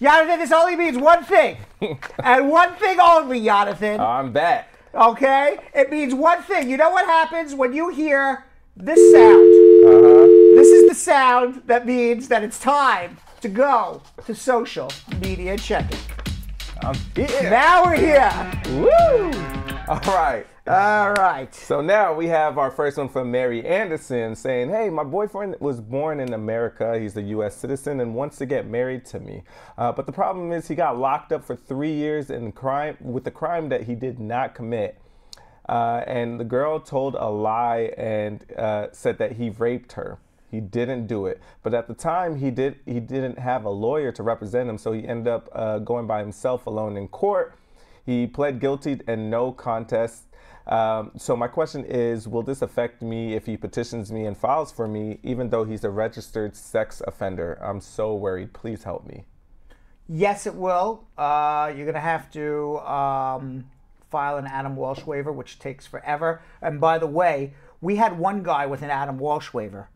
Jonathan, this only means one thing. And one thing only, Jonathan. I'm back. Okay? It means one thing. You know what happens when you hear this sound? This is the sound that means that it's time to go to social media check-in. I'm here. Now we're here. Woo! All right. All right. So now we have our first one from Mary Anderson saying, hey, my boyfriend was born in America. He's a U.S. citizen and wants to get married to me. But the problem is he got locked up for 3 years in with the crime that he did not commit. And the girl told a lie and said that he raped her. He didn't do it. But at the time, he didn't have a lawyer to represent him, so he ended up going by himself alone in court. He pled guilty and no contest. So my question is, will this affect me if he petitions me and files for me, even though he's a registered sex offender? I'm so worried. Please help me. Yes, it will. You're going to have to file an Adam Walsh waiver, which takes forever. And by the way, we had one guy with an Adam Walsh waiver.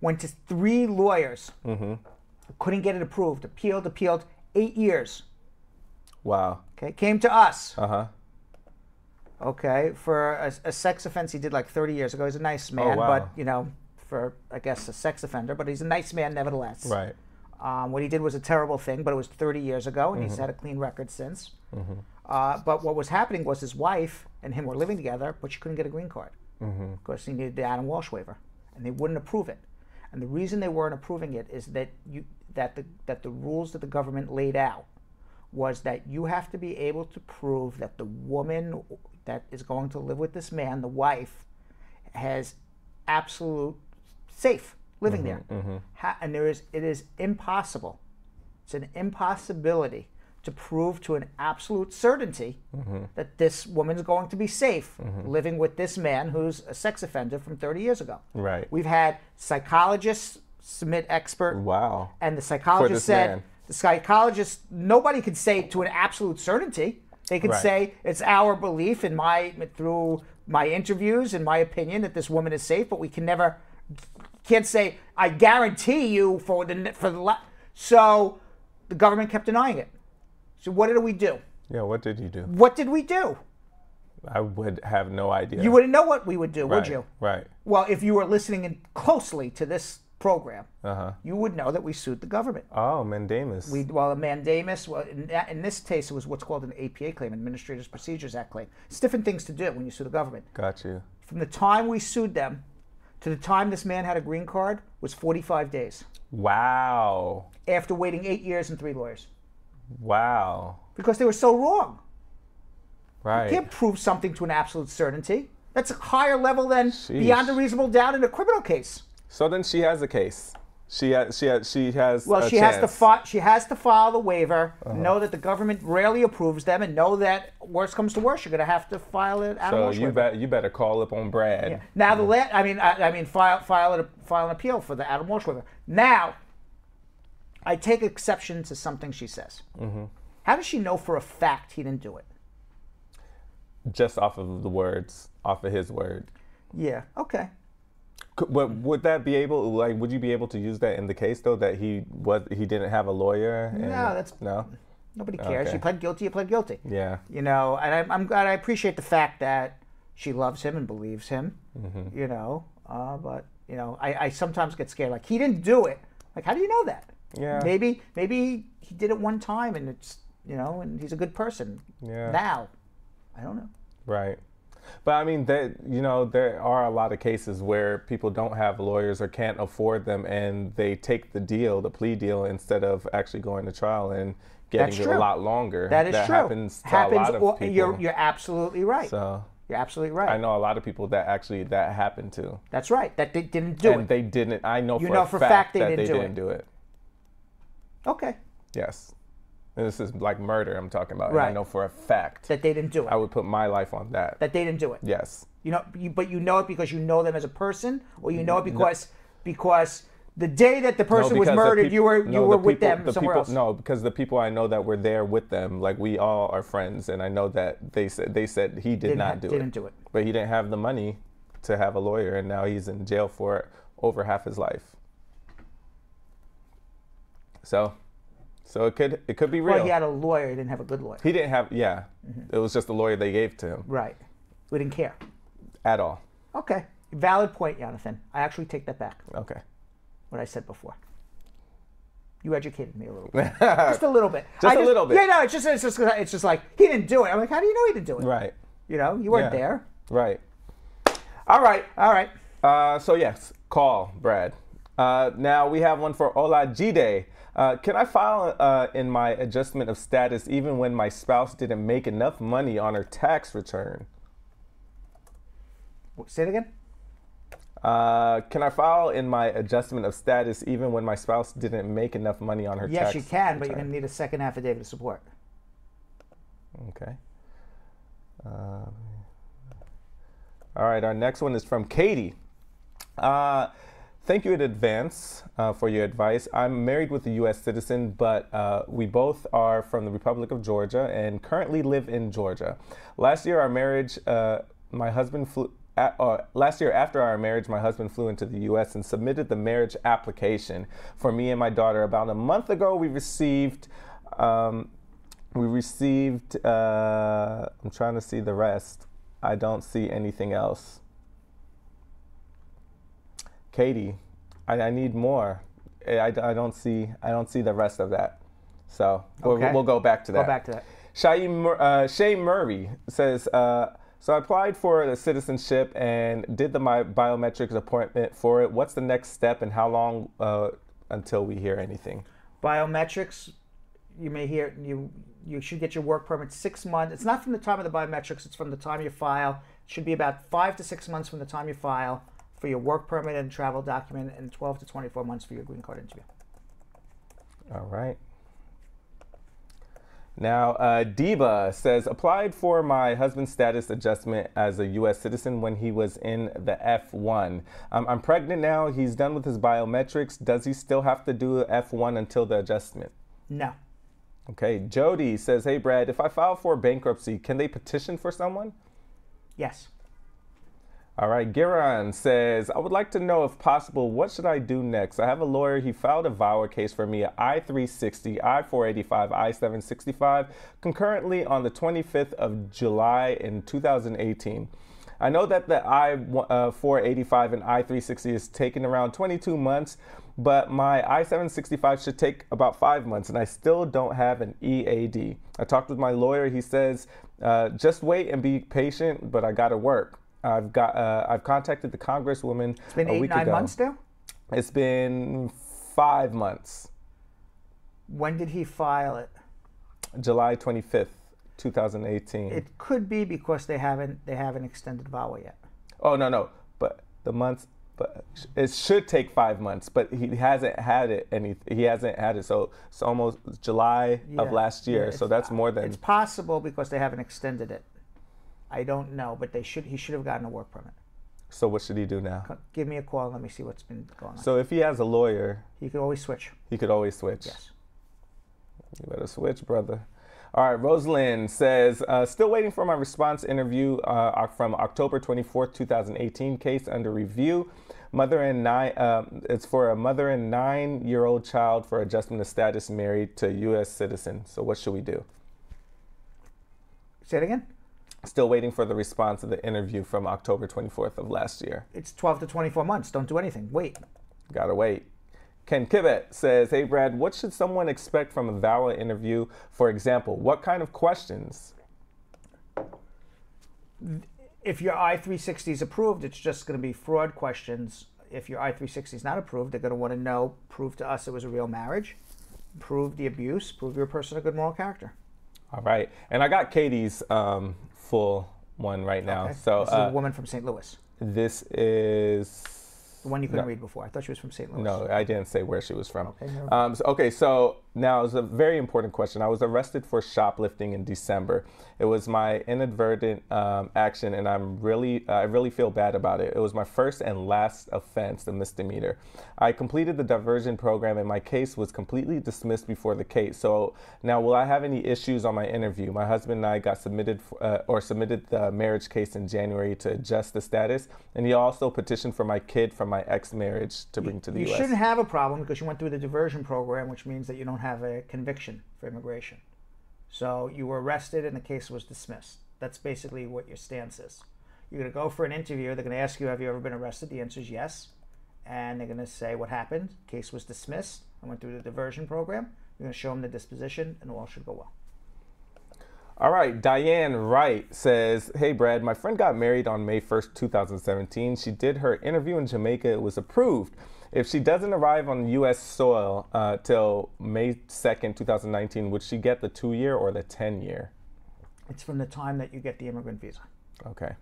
Went to 3 lawyers. Couldn't get it approved. Appealed. 8 years. Wow. Okay, came to us. Okay, for a sex offense he did like 30 years ago. He's a nice man, but, you know, for, I guess, a sex offender, but he's a nice man nevertheless. Right. What he did was a terrible thing, but it was 30 years ago, and he's had a clean record since. But what was happening was his wife and him were living together, but she couldn't get a green card because he needed the Adam Walsh waiver, and they wouldn't approve it. And the reason they weren't approving it is that the rules that the government laid out was that you have to be able to prove that the woman that is going to live with this man, the wife, has absolute safe living there. And it is impossible. It's an impossibility to prove to an absolute certainty that this woman's going to be safe living with this man who's a sex offender from 30 years ago. Right. We've had psychologists submit expert. Wow. And the psychologist said, nobody could say to an absolute certainty. They could say it's our belief through my interviews and my opinion that this woman is safe, but we can't say I guarantee you so the government kept denying it. So what did we do? Yeah, what did you do? What did we do? I would have no idea. You wouldn't know what we would do, would you? Right. Well, if you were listening in closely to this program, you would know that we sued the government. Oh, mandamus. A mandamus, in this case, it was what's called an APA claim, Administrative Procedures Act claim. It's different things to do when you sue the government. Got you. From the time we sued them to the time this man had a green card was 45 days. Wow. After waiting 8 years and 3 lawyers. Wow. Because they were so wrong. Right. You can't prove something to an absolute certainty. That's a higher level than beyond a reasonable doubt in a criminal case. So then she has a case. She has. Well, she has to file the waiver. Know that the government rarely approves them, and know that worst comes to worst, you're going to have to file it. So you better call up on Brad. Yeah. Now file an appeal for the Adam Walsh waiver. Now, I take exception to something she says. How does she know for a fact he didn't do it? Just off of the words, off of his word. Yeah. Okay. Would that be able? Would you be able to use that in the case though? That he didn't have a lawyer. No. Nobody cares. You pled guilty. You pled guilty. Yeah. You know, and I'm glad. I appreciate the fact that she loves him and believes him. You know, but you know, I sometimes get scared. Like he didn't do it. Like how do you know that? Yeah. Maybe he did it one time, and it's and he's a good person. Yeah. Now, I don't know. Right. But I mean, there are a lot of cases where people don't have lawyers or can't afford them, and they take the plea deal, instead of actually going to trial and getting it a lot longer. That is true. Happens to a lot of people. You're absolutely right. So you're absolutely right. I know a lot of people that happened to. That's right. That they didn't do it. And they didn't. I know for a fact that they didn't do it. Okay. Yes. And this is like murder I'm talking about. Right. And I know for a fact that they didn't do it. I would put my life on that. That they didn't do it. Yes. But you know it because you know them as a person, or you know it because the day that the person was murdered, you were with them somewhere else. No, because the people I know that were there with them, like we all are friends, and I know that they said he didn't do it. But he didn't have the money to have a lawyer, and now he's in jail for over half his life. So it could be real. Well, he had a lawyer. He didn't have a good lawyer. He didn't have. Yeah, It was just the lawyer they gave to him. Right. We didn't care at all. Okay, valid point, Jonathan. I actually take that back. Okay. What I said before. You educated me a little bit. Just a little bit. Just a little bit. Yeah, no, it's just like, he didn't do it. I'm like, how do you know he didn't do it? Right. You know, you weren't there. Right. All right. All right. So yes, call Brad. Now we have one for Olajide. Can I file in my adjustment of status even when my spouse didn't make enough money on her tax return? Say it again. Can I file in my adjustment of status even when my spouse didn't make enough money on her tax return? Yes, you can, but you're going to need a second affidavit of support. Okay. All right, our next one is from Katie. Thank you in advance for your advice. I'm married with a U.S. citizen, but we both are from the Republic of Georgia and currently live in Georgia. Last year, my husband flew. Last year, after our marriage, my husband flew into the U.S. and submitted the marriage application for me and my daughter. About a month ago, we received. I'm trying to see the rest. I don't see anything else. Katie, I need more. I don't see the rest of that. So we'll go back to that. Go back to that. Shay Murray says, so I applied for the citizenship and did the biometrics appointment for it. What's the next step and how long until we hear anything? Biometrics, you may hear, you should get your work permit 6 months. It's not from the time of the biometrics, it's from the time you file. It should be about 5 to 6 months from the time you file for your work permit and travel document, and 12 to 24 months for your green card interview. All right. Now, Deba says, applied for my husband's status adjustment as a U.S. citizen when he was in the F1. I'm pregnant now. He's done with his biometrics. Does he still have to do F1 until the adjustment? No. Okay. Jody says, hey, Brad, if I file for bankruptcy, can they petition for someone? Yes. All right, Giran says, I would like to know if possible, what should I do next? I have a lawyer. He filed a VAWA case for me, I-360, I-485, I-765, concurrently on the 25th of July in 2018. I know that the I-485 and I-360 is taking around 22 months, but my I-765 should take about 5 months, and I still don't have an EAD. I talked with my lawyer. He says, just wait and be patient, but I got to work. I've contacted the Congresswoman. It's been a week 9 ago. months now? It's been 5 months. When did he file it? July 25th, 2018. It could be because they haven't extended VAWA yet. Oh no, but the months, but it should take 5 months, but he hasn't had it. He hasn't had it, so it's almost July of last year. So that's more than. It's possible because they haven't extended it. I don't know, but he should have gotten a work permit. So what should he do now? Give me a call and let me see what's been going on. So if he has a lawyer, he could always switch. He could always switch. Yes. You better switch, brother. All right, Rosalind says, still waiting for my response interview from October 24th, 2018, case under review. It's for a mother and 9-year-old child for adjustment of status married to a U.S. citizen. So what should we do? Say it again? Still waiting for the response of the interview from October 24th of last year. It's 12 to 24 months. Don't do anything. Wait. Gotta wait. Ken Kibet says, hey, Brad, what should someone expect from a VAWA interview? For example, what kind of questions? If your I-360 is approved, it's just going to be fraud questions. If your I-360 is not approved, they're going to want to know, prove to us it was a real marriage, prove the abuse, prove you're a person of good moral character. All right. And I got Katie's full one right now. Okay. So this is a woman from St. Louis. This is the one you couldn't read before. I thought she was from St. Louis. No, I didn't say where she was from. Okay. So now it's a very important question. I was arrested for shoplifting in December. It was my inadvertent action, and I really feel bad about it. It was my first and last offense, the misdemeanor. I completed the diversion program, and my case was completely dismissed before the case. So now, will I have any issues on my interview? My husband and I got submitted the marriage case in January to adjust the status, and he also petitioned for my kid from my ex-marriage to bring to the U.S. You shouldn't have a problem because you went through the diversion program, which means that you don't have a conviction for immigration. So you were arrested and the case was dismissed. That's basically what your stance is. You're going to go for an interview. They're going to ask you, have you ever been arrested? The answer is yes. and they're going to say what happened. Case was dismissed. I went through the diversion program. You're going to show them the disposition, and all should go well. All right, Diane Wright says, hey, Brad, my friend got married on May 1st, 2017. She did her interview in Jamaica. It was approved. If she doesn't arrive on U.S. soil till May 2nd, 2019, would she get the 2-year or the 10-year? It's from the time that you get the immigrant visa. Okay.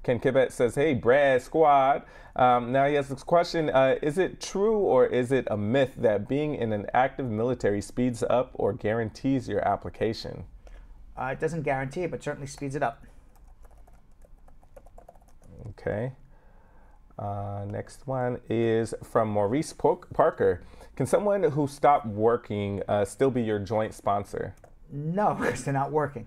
Ken Kibet says, hey, Brad Squad. Now he has this question. Is it true or is it a myth that being in an active military speeds up or guarantees your application? It doesn't guarantee it, but certainly speeds it up. Okay. Next one is from Maurice Parker. Can someone who stopped working still be your joint sponsor? No, because they're not working.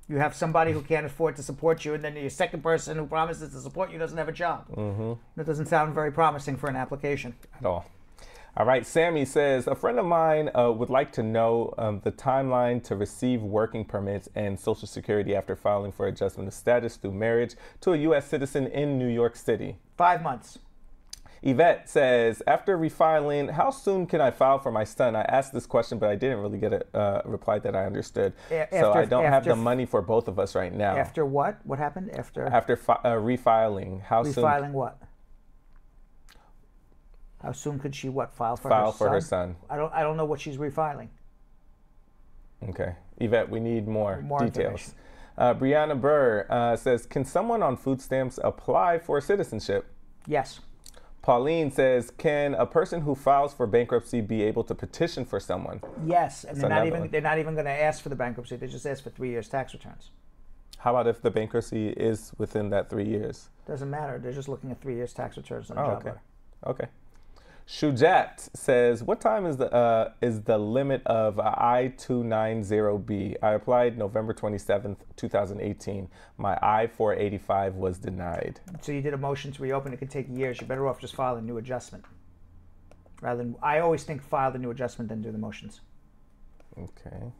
You have somebody who can't afford to support you, and then your second person who promises to support you doesn't have a job. That doesn't sound very promising for an application. At all. All right, Sammy says, a friend of mine would like to know the timeline to receive working permits and Social Security after filing for adjustment of status through marriage to a U.S. citizen in New York City. 5 months. Yvette says, after refiling, how soon can I file for my son? I asked this question, but I didn't really get a reply that I understood. So I don't have the money for both of us right now. After what? What happened? After refiling. How soon? Refiling what? How soon could she what? File for her son? I don't know what she's refiling. Okay. Yvette, we need more details. Brianna Burr says, can someone on food stamps apply for citizenship? Yes. Pauline says, can a person who files for bankruptcy be able to petition for someone? Yes, and they're not even going to ask for the bankruptcy. They just ask for 3 years tax returns. How about if the bankruptcy is within that 3 years? Doesn't matter. They're just looking at 3 years tax returns on a job letter. Okay. Shujat says, what time is the limit of I-290B? I applied November 27th, 2018. My I-485 was denied. So you did a motion to reopen. It could take years. You're better off just file a new adjustment. Rather than, I always think file the new adjustment, then do the motions. Okay.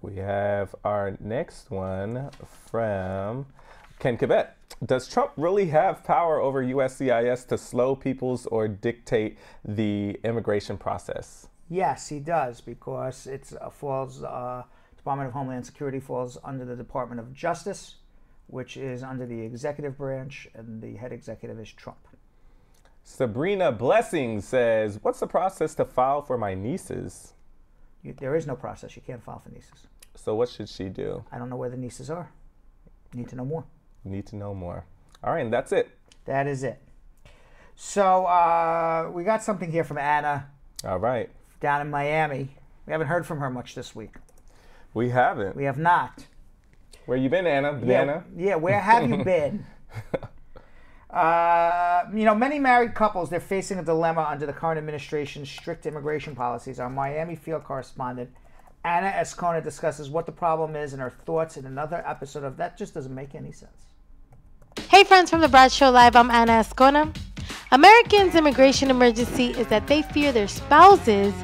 We have our next one from Ken Kibet. Does Trump really have power over USCIS to slow people's or dictate the immigration process? Yes, he does, because it falls, Department of Homeland Security falls under the Department of Justice, which is under the executive branch, and the head executive is Trump. Sabrina Blessing says, what's the process to file for my nieces? There is no process. You can't file for nieces. So what should she do? I don't know where the nieces are. Need to know more. Need to know more. All right, and that's it. That is it. So we got something here from Anna. All right. Down in Miami. We haven't heard from her much this week. We haven't. We have not. Where you been, Anna? Banana? Yeah, where have you been? Many married couples, they're facing a dilemma under the current administration's strict immigration policies. Our Miami field correspondent, Anna Azcona, discusses what the problem is and her thoughts in another episode of That Just Doesn't Make Any Sense. Hey friends from the Brad Show Live, I'm Anna Azcona. Americans' immigration emergency is that they fear their spouses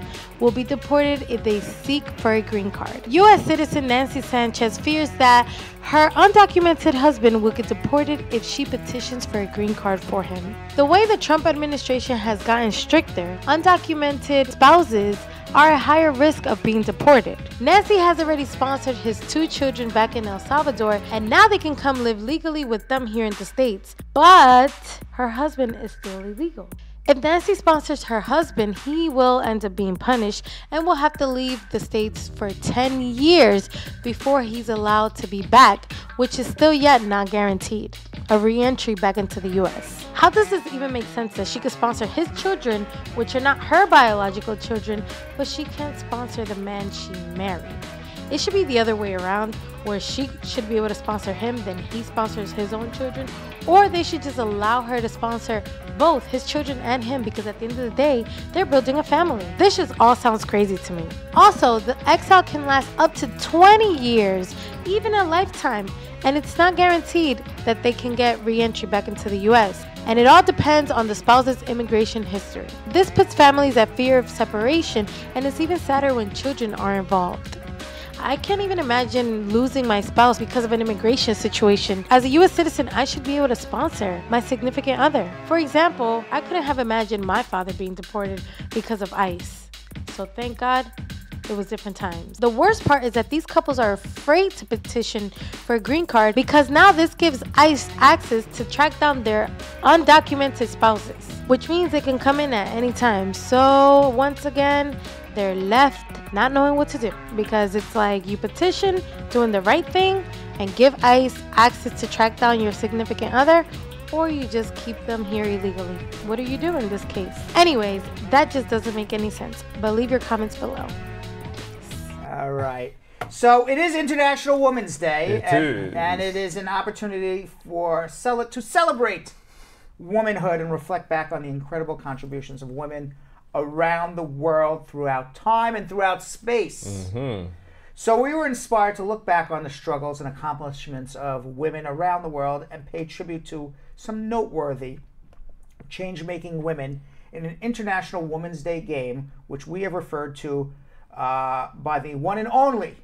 will be deported if they seek for a green card. U.S. citizen Nancy Sanchez fears that her undocumented husband will get deported if she petitions for a green card for him. The way the Trump administration has gotten stricter, undocumented spouses are at higher risk of being deported. Nancy has already sponsored his 2 children back in El Salvador, and now they can come live legally with them here in the States. But her husband is still illegal. If Nancy sponsors her husband, he will end up being punished and will have to leave the States for 10 years before he's allowed to be back, which is still yet not guaranteed. A re-entry back into the U.S. How does this even make sense that she could sponsor his children, which are not her biological children, but she can't sponsor the man she married? It should be the other way around, where she should be able to sponsor him, then he sponsors his own children, or they should just allow her to sponsor both his children and him, because at the end of the day, they're building a family. This just all sounds crazy to me. Also, the exile can last up to 20 years, even a lifetime, and it's not guaranteed that they can get re-entry back into the U.S. And it all depends on the spouse's immigration history. This puts families at fear of separation, and it's even sadder when children are involved. I can't even imagine losing my spouse because of an immigration situation. As a U.S. citizen, I should be able to sponsor my significant other. For example, I couldn't have imagined my father being deported because of ICE. So thank God it was different times. The worst part is that these couples are afraid to petition for a green card because now this gives ICE access to track down their undocumented spouses, which means they can come in at any time. So once again, they're left not knowing what to do because it's like you petition, doing the right thing, and give ICE access to track down your significant other, or you just keep them here illegally. What do you do in this case? Anyways, that just doesn't make any sense, but leave your comments below. All right. So it is International Women's Day, It and it is an opportunity to celebrate womanhood and reflect back on the incredible contributions of women around the world throughout time and throughout space. So we were inspired to look back on the struggles and accomplishments of women around the world and pay tribute to some noteworthy change-making women in an International Women's Day game, which we have referred to by the one and only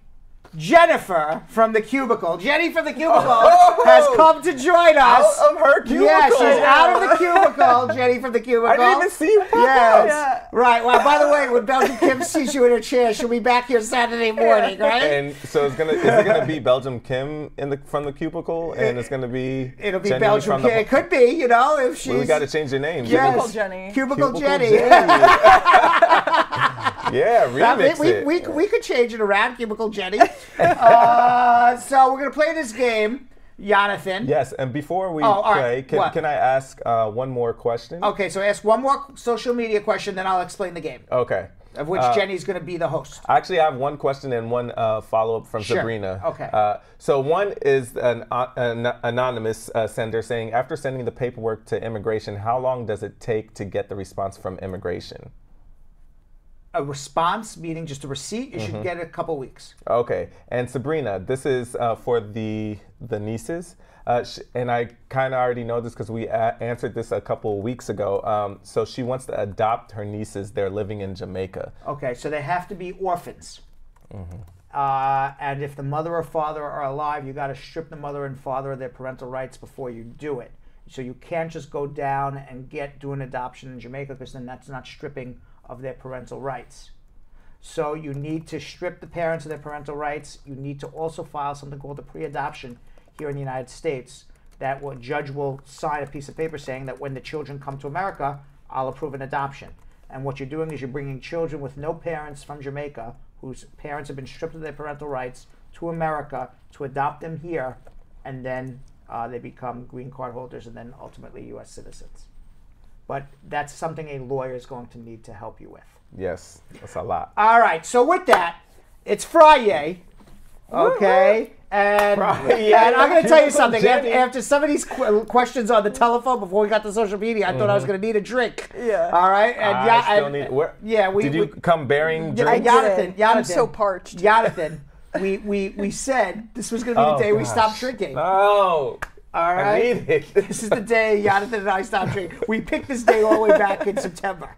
Jennifer from the Cubicle. Jenny from the Cubicle has come to join us. Out of her cubicle. Yeah, she's out of the cubicle. Jenny from the Cubicle. I didn't even see you pop Yes. out. Right. Well, by the way, when Belgium Kim sees you in her chair, she'll be back here Saturday morning, right? And so is it gonna be Belgium Kim from the cubicle, and it's gonna be It'll be Jenny Belgium from Kim. It could be, you know, if she's. Well, we got to change your name. Yes. Cubicle Jenny. Cubicle Jenny. Yeah, remix it. We could change it around, Cubicle Jenny. So we're gonna play this game, Jonathan. Yes, and before we all play, right. can I ask one more question? Okay, so ask one more social media question, then I'll explain the game. Okay. Of which Jenny's going to be the host. I actually have one question and one follow-up from Sabrina. Okay. So one is an anonymous sender saying, after sending the paperwork to immigration, how long does it take to get the response from immigration? A response, meaning just a receipt, you should get it a couple weeks. Okay. And Sabrina, this is for the nieces. And I kind of already know this because we answered this a couple of weeks ago. So she wants to adopt her nieces. They're living in Jamaica. Okay, so they have to be orphans. And if the mother or father are alive, you got to strip the mother and father of their parental rights before you do it. So you can't just go down and do an adoption in Jamaica, because then that's not stripping of their parental rights. So you need to strip the parents of their parental rights. You need to also file something called a pre-adoption here in the United States, that a judge will sign a piece of paper saying that when the children come to America, I'll approve an adoption. And what you're doing is you're bringing children with no parents from Jamaica, whose parents have been stripped of their parental rights, to America to adopt them here, and then they become green card holders and then ultimately U.S. citizens. But that's something a lawyer is going to need to help you with. Yes, that's a lot. All right, so with that, it's Friday, okay? And I'm going to tell you something. After some of these questions on the telephone before we got to social media, I thought I was going to need a drink. Yeah. All right? And did you come bearing drinks? Jonathan, I'm so parched. Jonathan, we said this was going to be the day we stopped drinking. Oh. All right. I need it. This is the day Jonathan and I stopped drinking. We picked this day all the way back in September.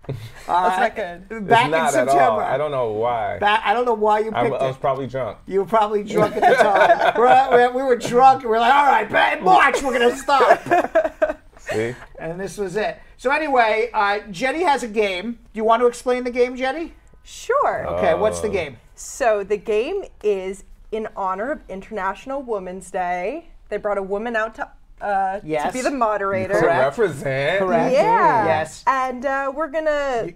That's not good. Back it's not in September. At all. I don't know why. I don't know why you picked it. I was probably drunk. You were probably drunk at the time. We were drunk and we were like, all right, March, we're going to stop. See? And this was it. So anyway, Jenny has a game. Do you want to explain the game, Jenny? Sure. Okay, what's the game? So the game is in honor of International Women's Day. They brought a woman out to be the moderator. To represent. Correct. Yeah. Yes. And we're gonna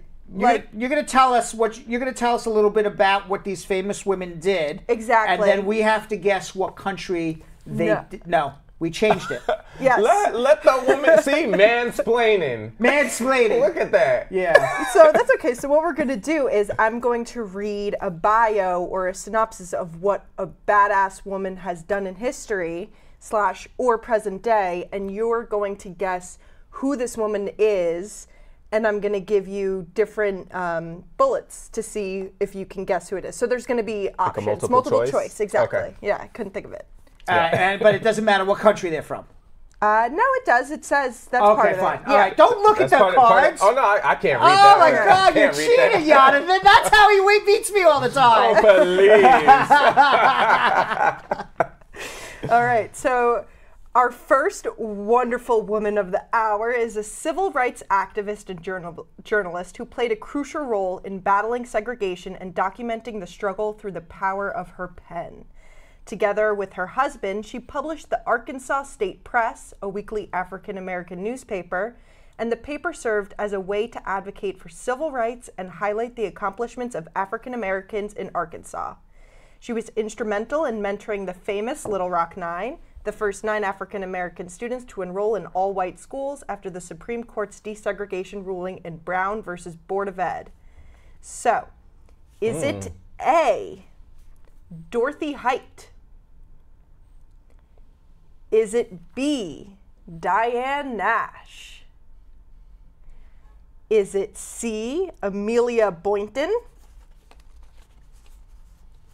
you're gonna tell us a little bit about what these famous women did. Exactly. And then we have to guess what country they did. No, we changed it. Yes. Let the woman see mansplaining. Mansplaining. Look at that. Yeah. So that's okay. So what we're going to do is I'm going to read a bio or a synopsis of what a badass woman has done in history / or present day, and you're going to guess who this woman is, and I'm going to give you different bullets to see if you can guess who it is. So there's going to be options. Like multiple choice? Exactly. Okay. Yeah, I couldn't think of it. But it doesn't matter what country they're from. No, it does. It says that's Okay, part of fine. it. All right, don't look at That's the part cards. oh, no, I can't read Oh that. my I God, you're can't read that. cheating, Jonathan. That's how he beats me all the time. Oh, please. All right, so our first wonderful woman of the hour is a civil rights activist and journalist who played a crucial role in battling segregation and documenting the struggle through the power of her pen. Together with her husband, she published the Arkansas State Press, a weekly African-American newspaper, and the paper served as a way to advocate for civil rights and highlight the accomplishments of African Americans in Arkansas. She was instrumental in mentoring the famous Little Rock Nine, the first 9 African American students to enroll in all-white schools after the Supreme Court's desegregation ruling in Brown versus Board of Ed. So, is it A, Dorothy Height? Is it B, Diane Nash? Is it C, Amelia Boynton?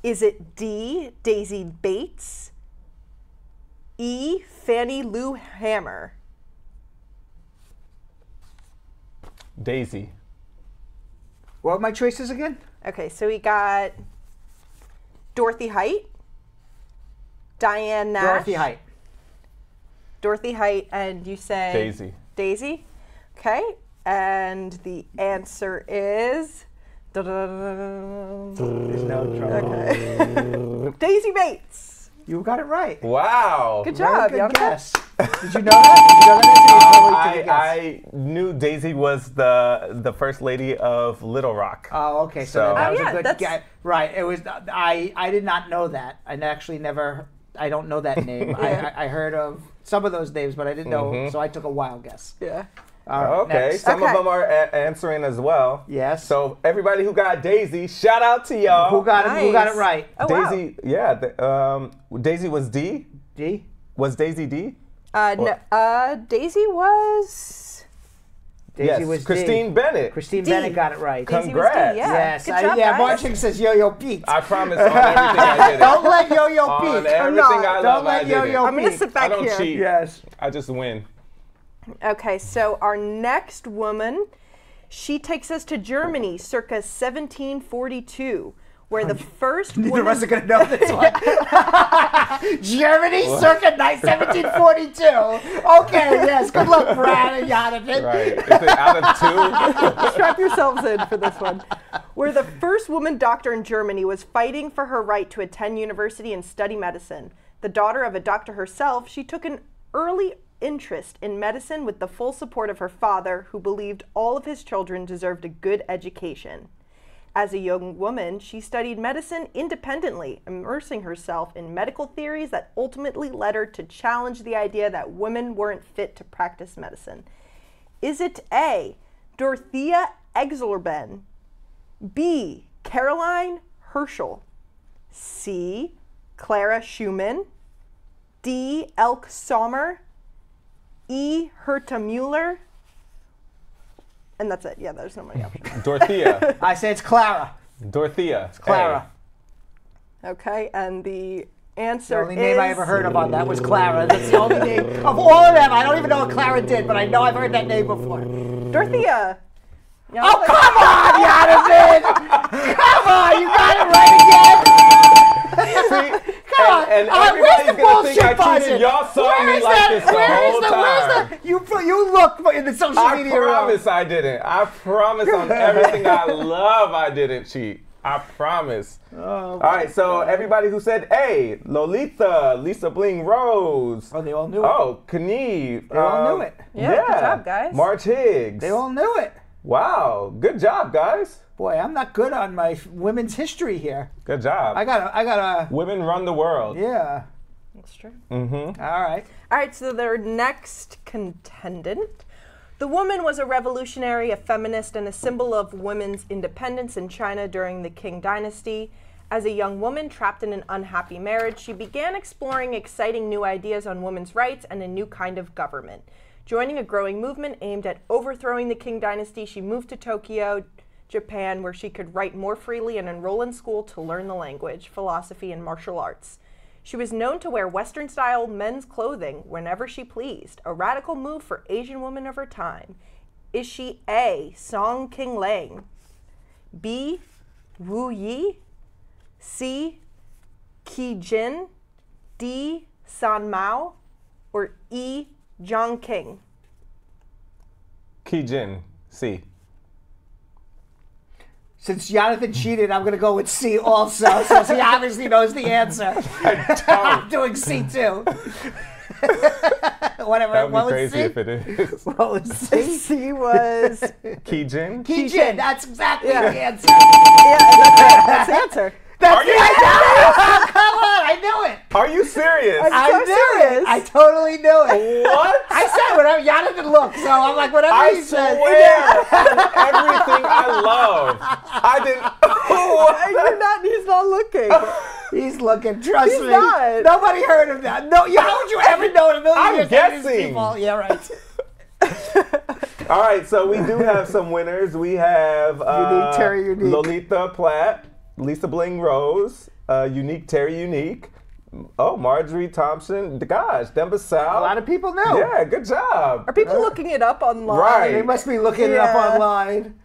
Is it D, Daisy Bates? E, Fannie Lou Hamer? Daisy. What are my choices again? Okay, so we got Dorothy Height, Diane Nash. Dorothy Height. Dorothy Height, and you say? Daisy. Daisy? Okay, and the answer is? There's no trouble. Okay. Daisy Bates. You got it right. Wow. Good job, Very good Jonathan. guess. Did you know that? Did you know that? I knew Daisy was the first lady of Little Rock. Oh, okay. So that was a good guess. Right. It was. I did not know that. I actually never. I don't know that name. I heard of some of those names, but I didn't know. So I took a wild guess. Yeah. Okay, next. some of them are answering as well. Yes. So everybody who got Daisy, shout out to y'all. Who got it? Who got it right? Oh, Daisy, wow. Daisy was D. D. Was Daisy D? No, Daisy was. Daisy was Christine D. Bennett. Christine Bennett got it right. Daisy Congrats. was D, yeah. Yes. Good job, yeah. guys. Marching says Yo-Yo Pete. I promise on everything I did it. Don't let Yo-Yo On Pete. everything I love, I did it. I'm going to sit back I don't here. cheat. Yes. I just win. Okay, so our next woman, she takes us to Germany circa 1742, where the first woman... The rest are going to know this one. Germany circa 1742. Okay, yes. Good luck, Brad and Jonathan. Right. Is it out of 2? Strap yourselves in for this one. Where the first woman doctor in Germany was fighting for her right to attend university and study medicine. The daughter of a doctor herself, she took an early interest in medicine with the full support of her father, who believed all of his children deserved a good education. As a young woman, she studied medicine independently, immersing herself in medical theories that ultimately led her to challenge the idea that women weren't fit to practice medicine. Is it A, Dorothea Exelben, B, Caroline Herschel, C, Clara Schumann, D, Elke Sommer, E, Herta Müller, and that's it. Yeah, there's no many options. Dorothea. I say it's Clara. Dorothea. It's Clara. Okay, and the answer is... The only name I ever heard of on that was Clara. That's the only name of all of them. I don't even know what Clara did, but I know I've heard that name before. Dorothea. Oh, come on, Jonathan! Come on, you got it right again! See? Come on! And where's everybody's the gonna think bullshit I button? cheated. Y'all saw Where me is like that? this the whole time. You look in the social media I promise I didn't. I promise on everything I love I didn't cheat. I promise. All right, so everybody who said A, Lolita, Lisa Bling Rose. Oh, they all knew it. Oh, Knieve. They all knew it. Yeah, good job, guys. March Higgs. They all knew it. Wow, good job, guys. Boy, I'm not good on my women's history here. Good job. I gotta. Women run the world. Yeah. That's true. Mm-hmm. All right, so their next contendant. The woman was a revolutionary, a feminist, and a symbol of women's independence in China during the Qing dynasty. As a young woman trapped in an unhappy marriage, she began exploring exciting new ideas on women's rights and a new kind of government. Joining a growing movement aimed at overthrowing the Qing dynasty, she moved to Tokyo, Japan, where she could write more freely and enroll in school to learn the language, philosophy, and martial arts. She was known to wear Western-style men's clothing whenever she pleased, a radical move for Asian women of her time. Is she A, Song King Lang, B, Wu Yi, C, Qi Jin, D, San Mao, or E, Zhang King? Qi Jin, C. Since Jonathan cheated, I'm going to go with C also, since he obviously knows the answer. I'm doing C too. Whatever. That would What be was crazy C? if it is. What was C? C was Qi Jin? Qi Jin. That's exactly the answer. Yeah, that's the answer. That's the answer. Come on, I knew it. Are you serious? I knew it. I totally knew it. What? I said whatever Jonathan looked, so I'm like whatever I he said. swear on everything I love. I didn't. You're not. He's not looking. He's looking. Trust He's me. not. Nobody heard of that. No, how would you ever know in a million I'm years that these guessing. people? Yeah, right. All right, so we do have some winners. We have Unique Terry Unique. Lolita Platt, Lisa Bling Rose, Unique Terry Unique. Oh, Marjorie Thompson. Gosh, Demba Sal. A lot of people know. Yeah, good job. Are people looking it up online? Right. They must be looking it up online.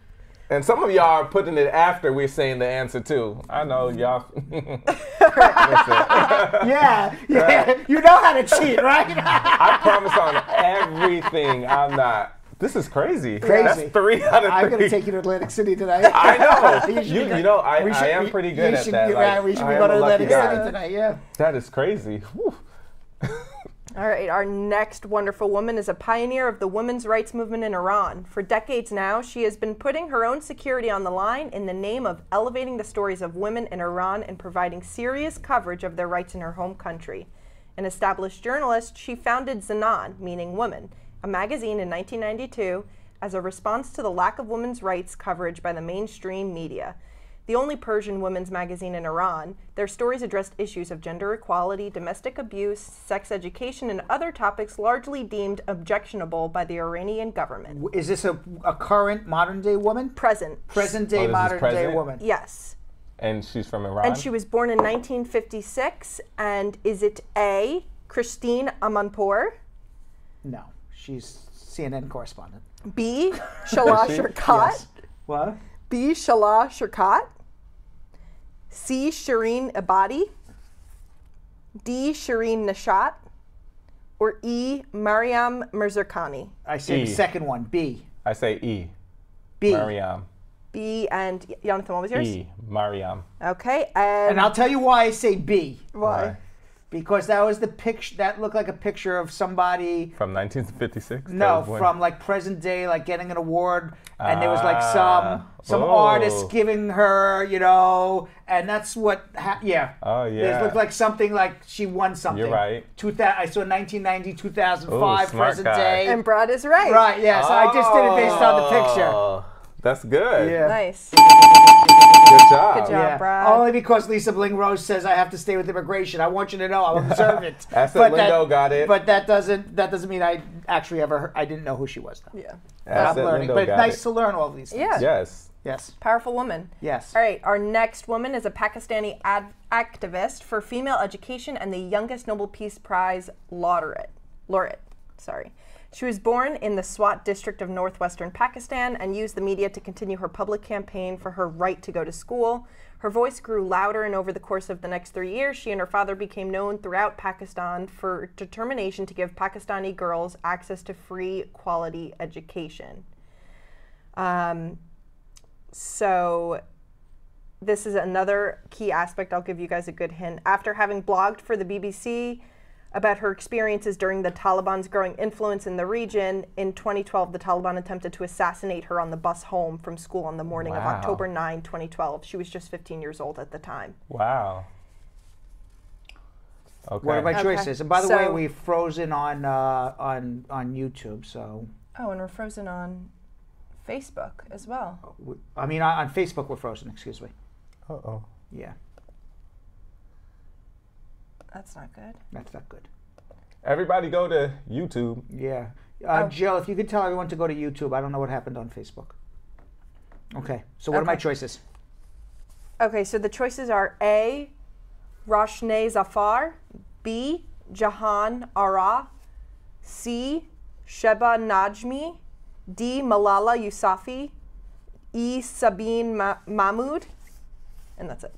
And some of y'all are putting it after we're saying the answer too. I know y'all. Yeah, you know how to cheat, right? I promise on everything I'm not. This is crazy. Crazy. That's 3 out of 3. I'm going to take you to Atlantic City tonight. I know. You You know, I am pretty good at that. Like, we should I be am going to a lucky Atlantic guy. City tonight, yeah. That is crazy. Whew. All right, our next wonderful woman is a pioneer of the women's rights movement in Iran. For decades now, she has been putting her own security on the line in the name of elevating the stories of women in Iran and providing serious coverage of their rights in her home country. An established journalist, she founded Zanan, meaning woman, a magazine in 1992 as a response to the lack of women's rights coverage by the mainstream media. The only Persian women's magazine in Iran, their stories addressed issues of gender equality, domestic abuse, sex education, and other topics largely deemed objectionable by the Iranian government. Is this a current modern-day woman? Present. Present-day, modern-day woman. Yes. And she's from Iran? And she was born in 1956. And is it A, Christine Amanpour? No, she's CNN correspondent. B, Shala Shirkat? Yes. What? B, Shala Shirkat? C, Shireen Abadi? D, Shireen Nishat? Or E, Mariam Mirzakani? I say the second one, B. I say E. B. Mariam. B, and Jonathan, what was yours? E. Mariam. Okay, and I'll tell you why I say B. Why? Because that was the picture. That looked like a picture of somebody from 1956. No, from like present day, like getting an award, and there was like some artist giving her, you know, and that's what. Yeah. Oh yeah. It looked like something like she won something. You're right. I saw 1990, 2005, Ooh, smart present guy. day. And Brad is right. Right. Yeah. So I just did it based on the picture. That's good. Yeah. Nice. Good job. Good job, Brad. Only because Lisa Bling Rose says I have to stay with immigration. I want you to know I'm observant. Asset Lindo got it. But that doesn't mean I actually ever heard, I didn't know who she was though. Yeah. I'm learning. Lindo But it's got nice it. to learn all of these things. Yeah. Yes. Yes. Powerful woman. Yes. All right, our next woman is a Pakistani activist for female education and the youngest Nobel Peace Prize laureate. She was born in the Swat district of northwestern Pakistan and used the media to continue her public campaign for her right to go to school. Her voice grew louder, and over the course of the next 3 years, she and her father became known throughout Pakistan for determination to give Pakistani girls access to free, quality education. So this is another key aspect. I'll give you guys a good hint. After having blogged for the BBC about her experiences during the Taliban's growing influence in the region, in 2012, the Taliban attempted to assassinate her on the bus home from school on the morning of October 9, 2012. She was just 15 years old at the time. Wow. Okay. What are my choices? And by the way, we've frozen on YouTube, so. Oh, and we're frozen on Facebook as well. I mean, on Facebook we're frozen, excuse me. Uh-oh. Yeah. That's not good. That's not good. Everybody go to YouTube. Yeah. Jill, if you could tell everyone to go to YouTube. I don't know what happened on Facebook. Okay. So what are my choices? Okay, so the choices are A, Roshne Zafar, B. Jahan Ara, C. Sheba Najmi, D. Malala Yousafzai, E. Sabine Mahmood, and that's it.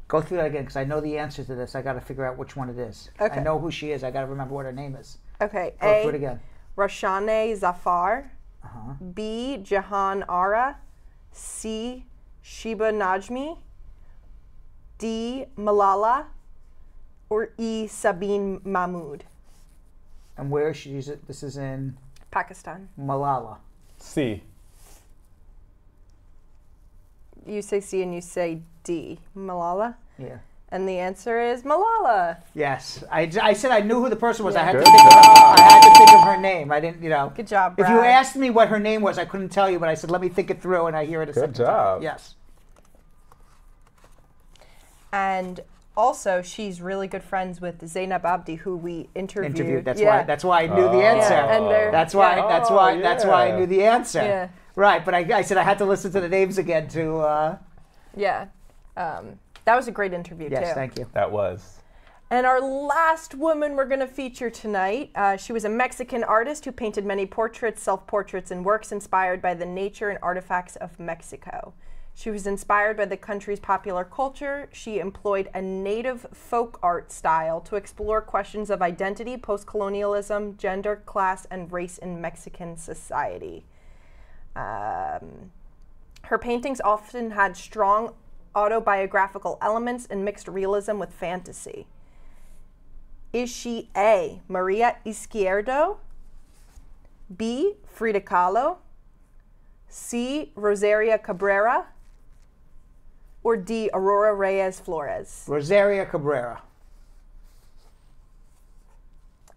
Go through that again, because I know the answer to this. I got to figure out which one it is. Okay. I know who she is. I got to remember what her name is. Okay. Go through it again. Roshane Zafar, B. Jahan Ara, C. Sheba Najmi, D. Malala, or E. Sabine Mahmood. And where is she? This is in Pakistan. Malala. C. You say C and you say D. Malala? Yeah. And the answer is Malala. Yes. I said I knew who the person was. Yeah. I had to think of her name. I didn't, Good job, If Brad. you asked me what her name was, I couldn't tell you, but I said, let me think it through, and I hear it a second Good job. time. Yes. And also, she's really good friends with Zainab Abdi, who we interviewed. That's why I knew the answer. Yeah, and that's why I knew the answer. Yeah. Right, but I said I had to listen to the names again to. Yeah. That was a great interview, too. Yes, thank you. That was. And our last woman we're going to feature tonight, she was a Mexican artist who painted many portraits, self-portraits, and works inspired by the nature and artifacts of Mexico. She was inspired by the country's popular culture. She employed a native folk art style to explore questions of identity, post-colonialism, gender, class, and race in Mexican society. Her paintings often had strong autobiographical elements and mixed realism with fantasy. Is she A. Maria Izquierdo, B. Frida Kahlo, C. Rosaria Cabrera, or D. Aurora Reyes Flores? Rosaria Cabrera.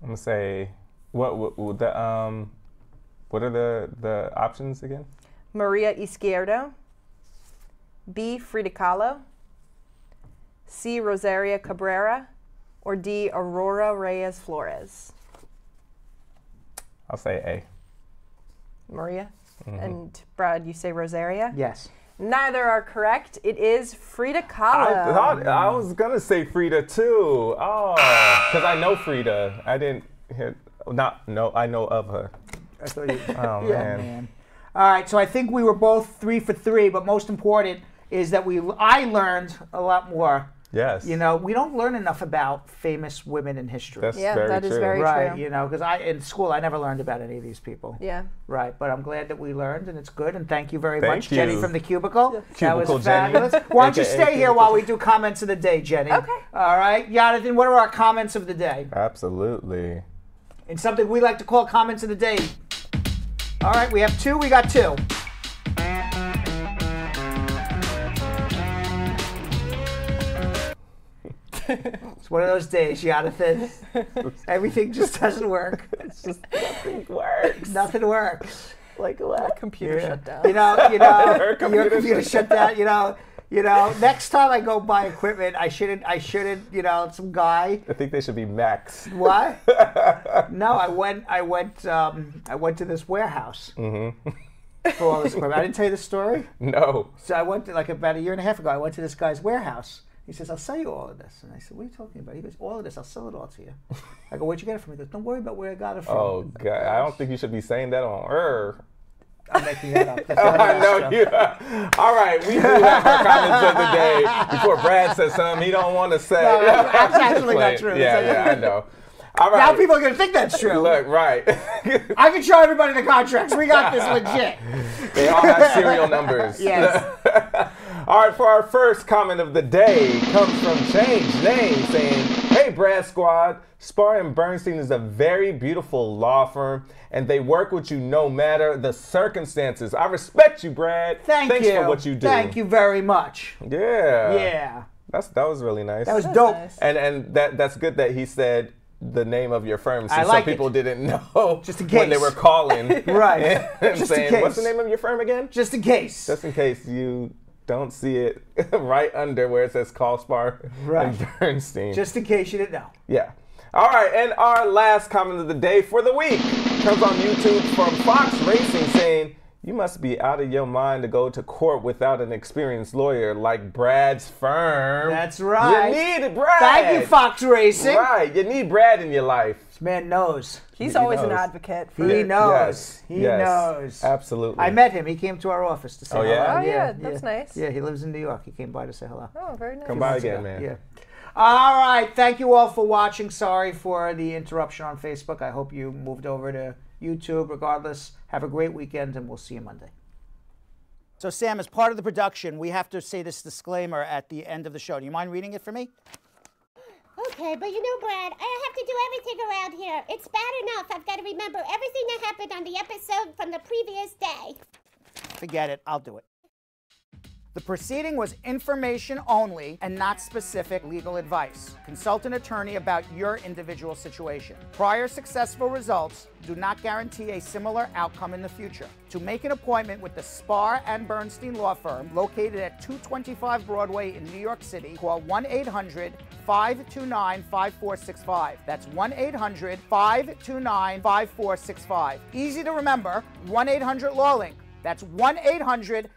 I'm gonna say what are the options again? Maria Izquierdo, B. Frida Kahlo, C. Rosaria Cabrera, or D. Aurora Reyes Flores? I'll say A. Maria? And Brad, you say Rosaria? Yes. Neither are correct. It is Frida Kahlo. I was gonna say Frida too. Oh, because I know Frida. I know of her. I thought you. Oh man. All right, so I think we were both 3 for 3, but most important is that I learned a lot more. Yes. We don't learn enough about famous women in history. That's very true. Very true. Because in school I never learned about any of these people. Yeah. Right, but I'm glad that we learned, and it's good. And thank you very Thank much, you. Jenny from the Cubicle. That was Cubicle Jenny. fabulous. Why don't you AKA stay here while we do comments of the day, Jenny? Okay. All right, Jonathan. What are our comments of the day? Absolutely. And something we like to call comments of the day. All right, we have 2. We got 2. It's one of those days, Jonathan. Everything just doesn't work. It's just nothing works. Nothing works. Like what? Computer shut down. Your computer shut down. Next time I go buy equipment, I shouldn't. Some guy. I think they should be Macs. What? No, I went to this warehouse. For all this equipment. I didn't tell you the story? No. So I went to, about a year and a half ago, I went to this guy's warehouse. He says, I'll sell you all of this. And I said, what are you talking about? He goes, all of this, I'll sell it all to you. I go, where'd you get it from? He goes, don't worry about where I got it from. Oh, God. I don't think you should be saying that on air. I'm making that up. I know you. All right, we do have our comments of the day. Before Brad says something he don't want to say. No, that's actually not true. Yeah, I know. All right. Now people are going to think that's true. Look, right. I can show everybody the contracts. We got this legit. They all have serial numbers. Yes. All right, for our first comment of the day comes from Change Name saying, hey, Brad Squad, Spar and Bernstein is a very beautiful law firm, and they work with you no matter the circumstances. I respect you, Brad. Thanks for what you do. Thank you very much. Yeah. Yeah. That was really nice. That was dope. Nice. And that's good that he said the name of your firm, since like some people didn't know just in case when they were calling. Right. And just saying, in case. what's the name of your firm again? Just in case. Just in case you don't see it right under where it says call Spar and Bernstein. Just in case you didn't know. Yeah. All right, and our last comment of the day for the week comes on YouTube from Fox Racing saying, You must be out of your mind to go to court without an experienced lawyer like Brad's firm. That's right. You need Brad. Thank you, Fox Racing. Right. You need Brad in your life. This man knows. He's always an advocate. He knows. Yes. He Yes. knows. Absolutely. I met him. He came to our office to say hello. yeah? Oh, yeah, that's nice. Yeah, he lives in New York. He came by to say hello. Oh, very nice. Come by again, man. Yeah. All right. Thank you all for watching. Sorry for the interruption on Facebook. I hope you moved over to YouTube. Regardless, have a great weekend, and we'll see you Monday. So, Sam, as part of the production, we have to say this disclaimer at the end of the show. Do you mind reading it for me? Okay, but you know, Brad, I have to do everything around here. It's bad enough I've got to remember everything that happened on the episode from the previous day. Forget it. I'll do it. The proceeding was information only and not specific legal advice. Consult an attorney about your individual situation. Prior successful results do not guarantee a similar outcome in the future. To make an appointment with the Spar and Bernstein law firm located at 225 Broadway in New York City, call 1-800-529-5465. That's 1-800-529-5465. Easy to remember, 1-800-LAWLINK. That's 1-800-LAWLINK.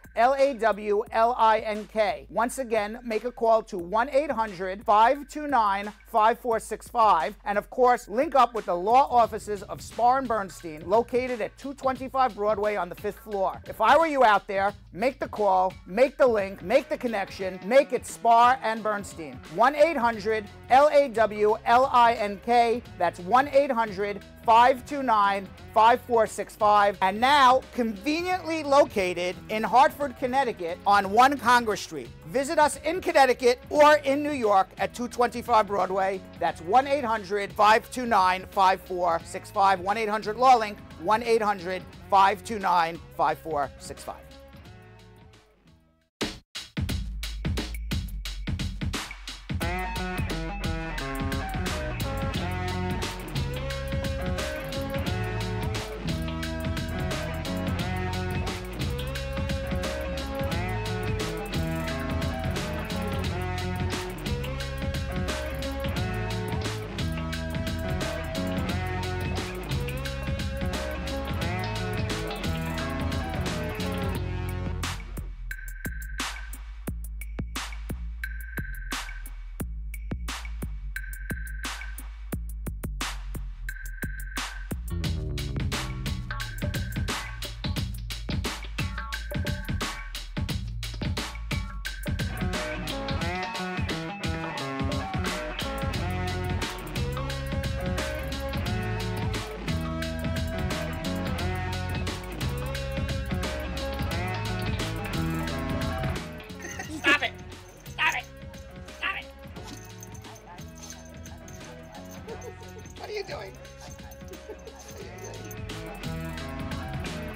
Once again, make a call to 1-800-529-5465. And of course, link up with the law offices of Spar and Bernstein, located at 225 Broadway on the 5th floor. If I were you out there, make the call, make the link, make the connection, make it Spar and Bernstein. 1-800-LAWLINK. That's 1-800-529-5465. And now, conveniently located in Hartford, Connecticut on 1 Congress Street. Visit us in Connecticut or in New York at 225 Broadway. That's 1-800-529-5465. 1-800-LAWLINK. 1-800-529-5465.